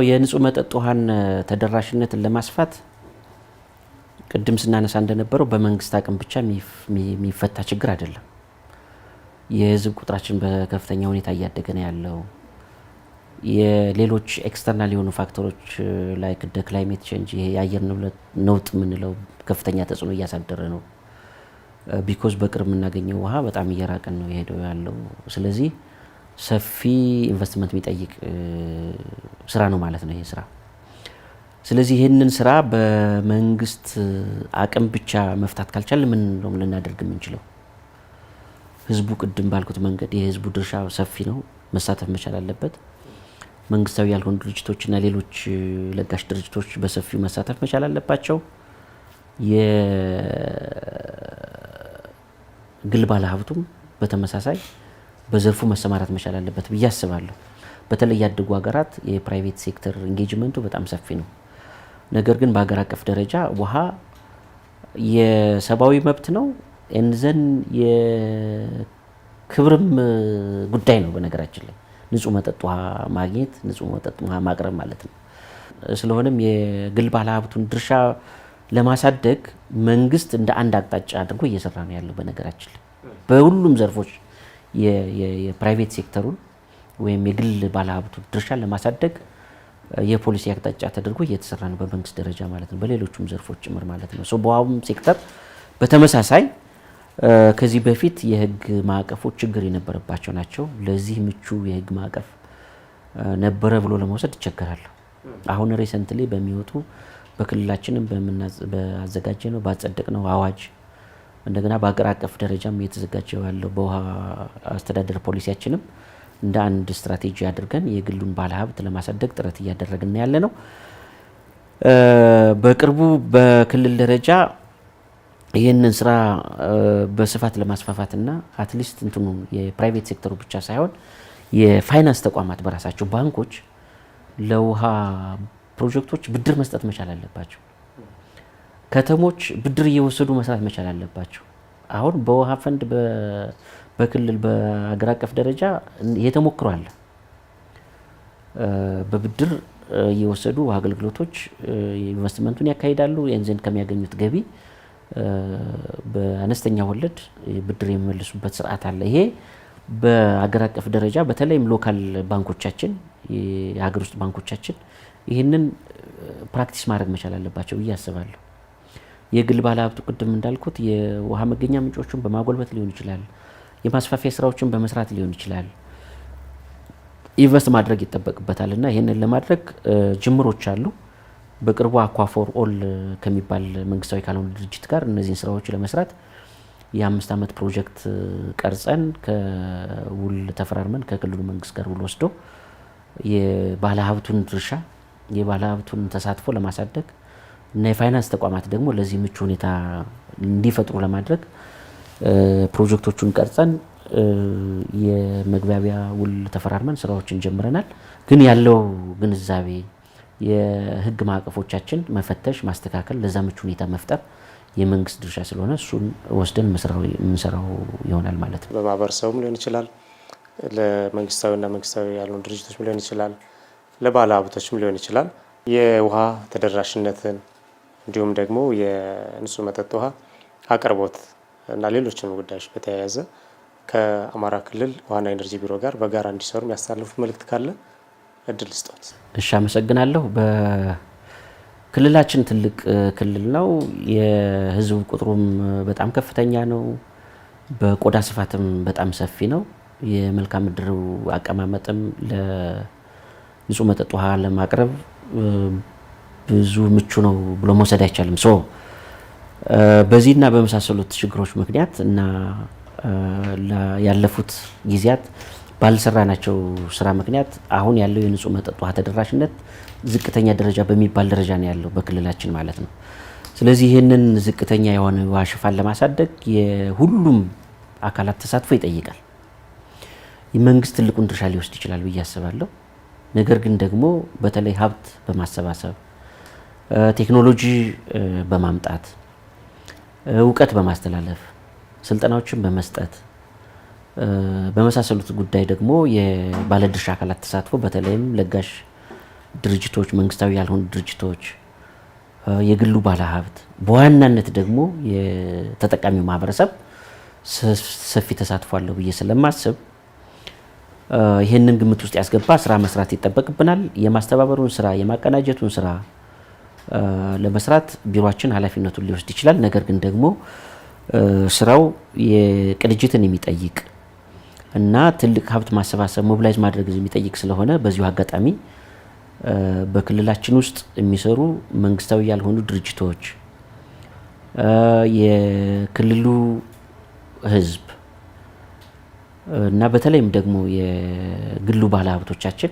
የንጹህ መጠጥ ውሃን ተደራሽነትን ለማስፋት ቅድም ስናነሳ እንደነበረው በመንግስት አቅም ብቻ የሚፈታ ችግር አይደለም። የህዝብ ቁጥራችን በከፍተኛ ሁኔታ እያደገ ነው ያለው። የሌሎች ኤክስተርናል የሆኑ ፋክተሮች ላይክ እንደ ክላይሜት ቼንጅ ይሄ የአየር ነውጥ የምንለው ከፍተኛ ተጽዕኖ እያሳደረ ነው። ቢኮዝ በቅርብ የምናገኘው ውሃ በጣም እየራቀን ነው የሄደው ያለው። ስለዚህ ሰፊ ኢንቨስትመንት የሚጠይቅ ስራ ነው ማለት ነው ይሄ ስራ። ስለዚህ ይህንን ስራ በመንግስት አቅም ብቻ መፍታት ካልቻለ ምን ነው ልናደርግ የምንችለው? ህዝቡ ቅድም ባልኩት መንገድ የህዝቡ ድርሻ ሰፊ ነው፣ መሳተፍ መቻል አለበት። መንግስታዊ ያልሆኑ ድርጅቶችና ሌሎች ለጋሽ ድርጅቶች በሰፊው መሳተፍ መቻል አለባቸው። የግል ባለሀብቱም በተመሳሳይ በዘርፉ መሰማራት መቻል አለበት ብዬ አስባለሁ። በተለይ ያደጉ ሀገራት የፕራይቬት ሴክተር ኢንጌጅመንቱ በጣም ሰፊ ነው። ነገር ግን በሀገር አቀፍ ደረጃ ውሃ የሰብአዊ መብት ነው እንዘን የክብርም ጉዳይ ነው። በነገራችን ላይ ንጹህ መጠጥ ውሃ ማግኘት፣ ንጹህ መጠጥ ውሃ ማቅረብ ማለት ነው። ስለሆነም የግል ባለሀብቱን ድርሻ ለማሳደግ መንግስት እንደ አንድ አቅጣጫ አድርጎ እየሰራ ነው ያለው። በነገራችን ላይ በሁሉም ዘርፎች የፕራይቬት ሴክተሩን ወይም የግል ባለሀብቱን ድርሻ ለማሳደግ የፖሊሲ አቅጣጫ ተደርጎ እየተሰራ ነው በመንግስት ደረጃ ማለት ነው። በሌሎችም ዘርፎች ጭምር ማለት ነው። በውሃውም ሴክተር በተመሳሳይ ከዚህ በፊት የህግ ማዕቀፎች ችግር የነበረባቸው ናቸው። ለዚህ ምቹ የህግ ማዕቀፍ ነበረ ብሎ ለመውሰድ ይቸገራለሁ። አሁን ሪሰንትሊ በሚወጡ በክልላችንም በአዘጋጀ ነው ባጸደቅ ነው አዋጅ እንደገና በአገር አቀፍ ደረጃም እየተዘጋጀው ያለው በውሃ አስተዳደር ፖሊሲያችንም እንደ አንድ ስትራቴጂ አድርገን የግሉን ባለሀብት ለማሳደግ ጥረት እያደረግን ያለ ነው። በቅርቡ በክልል ደረጃ ይህንን ስራ በስፋት ለማስፋፋትና አትሊስት እንትኑ የፕራይቬት ሴክተሩ ብቻ ሳይሆን የፋይናንስ ተቋማት በራሳቸው ባንኮች ለውሃ ፕሮጀክቶች ብድር መስጠት መቻል አለባቸው። ከተሞች ብድር እየወሰዱ መስራት መቻል አለባቸው። አሁን በውሃ ፈንድ በክልል በአገር አቀፍ ደረጃ የተሞክሮ አለ። በብድር እየወሰዱ አገልግሎቶች ኢንቨስትመንቱን ያካሂዳሉ። የንዘን ከሚያገኙት ገቢ በአነስተኛ ወለድ ብድር የሚመልሱበት ስርዓት አለ። ይሄ በአገር አቀፍ ደረጃ በተለይም ሎካል ባንኮቻችን የሀገር ውስጥ ባንኮቻችን ይህንን ፕራክቲስ ማድረግ መቻል አለባቸው ብዬ አስባለሁ። የግል ባለሀብቱ ቅድም እንዳልኩት የውሃ መገኛ ምንጮቹን በማጎልበት ሊሆን ይችላል፣ የማስፋፊያ ስራዎችን በመስራት ሊሆን ይችላል፣ ኢንቨስት ማድረግ ይጠበቅበታል እና ይህንን ለማድረግ ጅምሮች አሉ። በቅርቡ አኳፎር ኦል ከሚባል መንግስታዊ ካልሆነ ድርጅት ጋር እነዚህን ስራዎች ለመስራት የ5 ዓመት ፕሮጀክት ቀርጸን ከውል ተፈራርመን ከክልሉ መንግስት ጋር ውል ወስዶ የባለ ሀብቱን ድርሻ የባለ ሀብቱን ተሳትፎ ለማሳደግ እና የፋይናንስ ተቋማት ደግሞ ለዚህ ምቹ ሁኔታ እንዲፈጥሩ ለማድረግ ፕሮጀክቶቹን ቀርጸን የመግባቢያ ውል ተፈራርመን ስራዎችን ጀምረናል። ግን ያለው ግንዛቤ የህግ ማዕቀፎቻችን መፈተሽ ማስተካከል ለዛ ምቹ ሁኔታ መፍጠር የመንግስት ድርሻ ስለሆነ እሱን ወስደን የምንሰራው ይሆናል ማለት ነው። በማህበረሰቡም ሊሆን ይችላል፣ ለመንግስታዊና መንግስታዊ ያልሆኑ ድርጅቶችም ሊሆን ይችላል፣ ለባለ ሀብቶችም ሊሆን ይችላል። የውሃ ተደራሽነትን እንዲሁም ደግሞ የንጹህ መጠጥ ውሃ አቅርቦት እና ሌሎችንም ጉዳዮች በተያያዘ ከአማራ ክልል ውሃና ኢነርጂ ቢሮ ጋር በጋራ እንዲሰሩ የሚያስተላልፉት መልእክት ካለ እድል ስጦት። እሺ፣ አመሰግናለሁ። በክልላችን ትልቅ ክልል ነው። የህዝብ ቁጥሩም በጣም ከፍተኛ ነው። በቆዳ ስፋትም በጣም ሰፊ ነው። የመልክዓ ምድር አቀማመጥም ለንጹህ መጠጥ ውሃ ለማቅረብ ብዙ ምቹ ነው ብሎ መውሰድ አይቻልም። በዚህና በመሳሰሉት ችግሮች ምክንያት እና ያለፉት ጊዜያት ባልሰራናቸው ስራ ምክንያት አሁን ያለው የንጹህ መጠጥ ውሃ ተደራሽነት ዝቅተኛ ደረጃ በሚባል ደረጃ ነው ያለው በክልላችን ማለት ነው። ስለዚህ ይህንን ዝቅተኛ የሆነ ውሃ ሽፋን ለማሳደግ የሁሉም አካላት ተሳትፎ ይጠይቃል። የመንግስት ትልቁን ድርሻ ሊወስድ ይችላል ብዬ አስባለሁ። ነገር ግን ደግሞ በተለይ ሀብት በማሰባሰብ ቴክኖሎጂ በማምጣት እውቀት በማስተላለፍ ስልጠናዎችን በመስጠት በመሳሰሉት ጉዳይ ደግሞ የባለድርሻ አካላት ተሳትፎ በተለይም ለጋሽ ድርጅቶች፣ መንግስታዊ ያልሆኑ ድርጅቶች፣ የግሉ ባለሀብት በዋናነት ደግሞ የተጠቃሚው ማህበረሰብ ሰፊ ተሳትፎ አለው ብዬ ስለማስብ ይህንን ግምት ውስጥ ያስገባ ስራ መስራት ይጠበቅብናል። የማስተባበሩን ስራ የማቀናጀቱን ስራ ለመስራት ቢሮአችን ኃላፊነቱን ሊወስድ ይችላል። ነገር ግን ደግሞ ስራው የቅንጅትን የሚጠይቅ እና ትልቅ ሀብት ማሰባሰብ ሞቢላይዝ ማድረግ የሚጠይቅ ስለሆነ በዚሁ አጋጣሚ በክልላችን ውስጥ የሚሰሩ መንግስታዊ ያልሆኑ ድርጅቶች፣ የክልሉ ህዝብ እና በተለይም ደግሞ የግሉ ባለሀብቶቻችን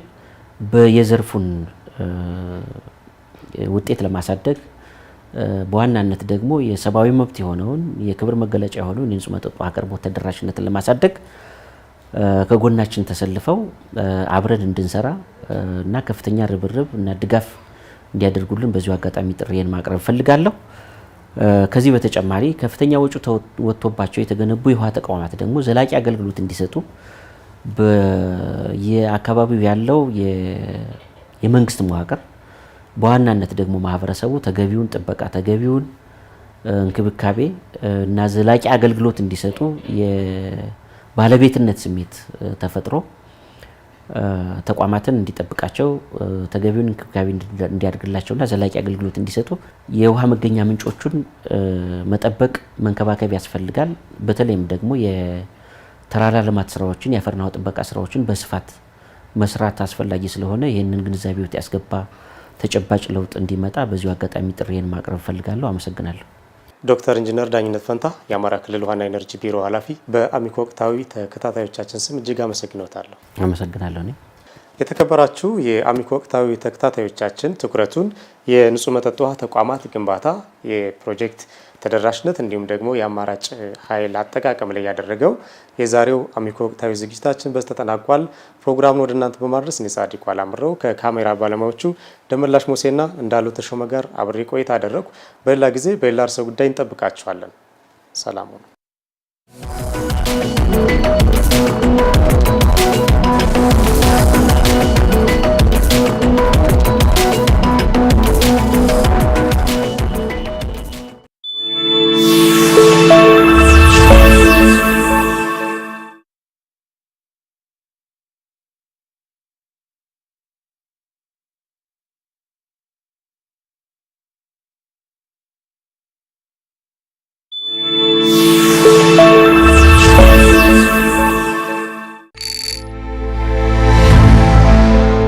የዘርፉን ውጤት ለማሳደግ በዋናነት ደግሞ የሰብአዊ መብት የሆነውን የክብር መገለጫ የሆነውን የንጹህ መጠጥ ውሃ አቅርቦት ተደራሽነትን ለማሳደግ ከጎናችን ተሰልፈው አብረን እንድንሰራ እና ከፍተኛ ርብርብ እና ድጋፍ እንዲያደርጉልን በዚሁ አጋጣሚ ጥሪዬን ማቅረብ ፈልጋለሁ። ከዚህ በተጨማሪ ከፍተኛ ወጪ ወጥቶባቸው የተገነቡ የውሃ ተቋማት ደግሞ ዘላቂ አገልግሎት እንዲሰጡ የአካባቢው ያለው የመንግስት መዋቅር በዋናነት ደግሞ ማህበረሰቡ ተገቢውን ጥበቃ ተገቢውን እንክብካቤ እና ዘላቂ አገልግሎት እንዲሰጡ የባለቤትነት ስሜት ተፈጥሮ ተቋማትን እንዲጠብቃቸው ተገቢውን እንክብካቤ እንዲያደርግላቸውና ዘላቂ አገልግሎት እንዲሰጡ የውሃ መገኛ ምንጮቹን መጠበቅ መንከባከብ ያስፈልጋል። በተለይም ደግሞ የተራራ ልማት ስራዎችን የአፈርና ውሃ ጥበቃ ስራዎችን በስፋት መስራት አስፈላጊ ስለሆነ ይህንን ግንዛቤ ውስጥ ያስገባ ተጨባጭ ለውጥ እንዲመጣ በዚሁ አጋጣሚ ጥሪዬን ማቅረብ ፈልጋለሁ። አመሰግናለሁ። ዶክተር ኢንጂነር ዳኝነት ፈንታ የአማራ ክልል ውሃና ኢነርጂ ቢሮ ኃላፊ፣ በአሚኮ ወቅታዊ ተከታታዮቻችን ስም እጅግ አመሰግኖታለሁ። አመሰግናለሁ። የተከበራችሁ የአሚኮ ወቅታዊ ተከታታዮቻችን ትኩረቱን የንጹህ መጠጥ ውሃ ተቋማት ግንባታ፣ የፕሮጀክት ተደራሽነት እንዲሁም ደግሞ የአማራጭ ኃይል አጠቃቀም ላይ ያደረገው የዛሬው አሚኮ ወቅታዊ ዝግጅታችን በዚህ ተጠናቋል። ፕሮግራሙን ወደ እናንተ በማድረስ እኔ ጻድቁ አላምረው ከካሜራ ባለሙያዎቹ ደመላሽ ሙሴና እንዳሉ ተሾመ ጋር አብሬ ቆይታ አደረኩ። በሌላ ጊዜ በሌላ ርዕሰ ጉዳይ እንጠብቃችኋለን። ሰላም ሁኑ።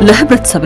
ለህብረተሰብ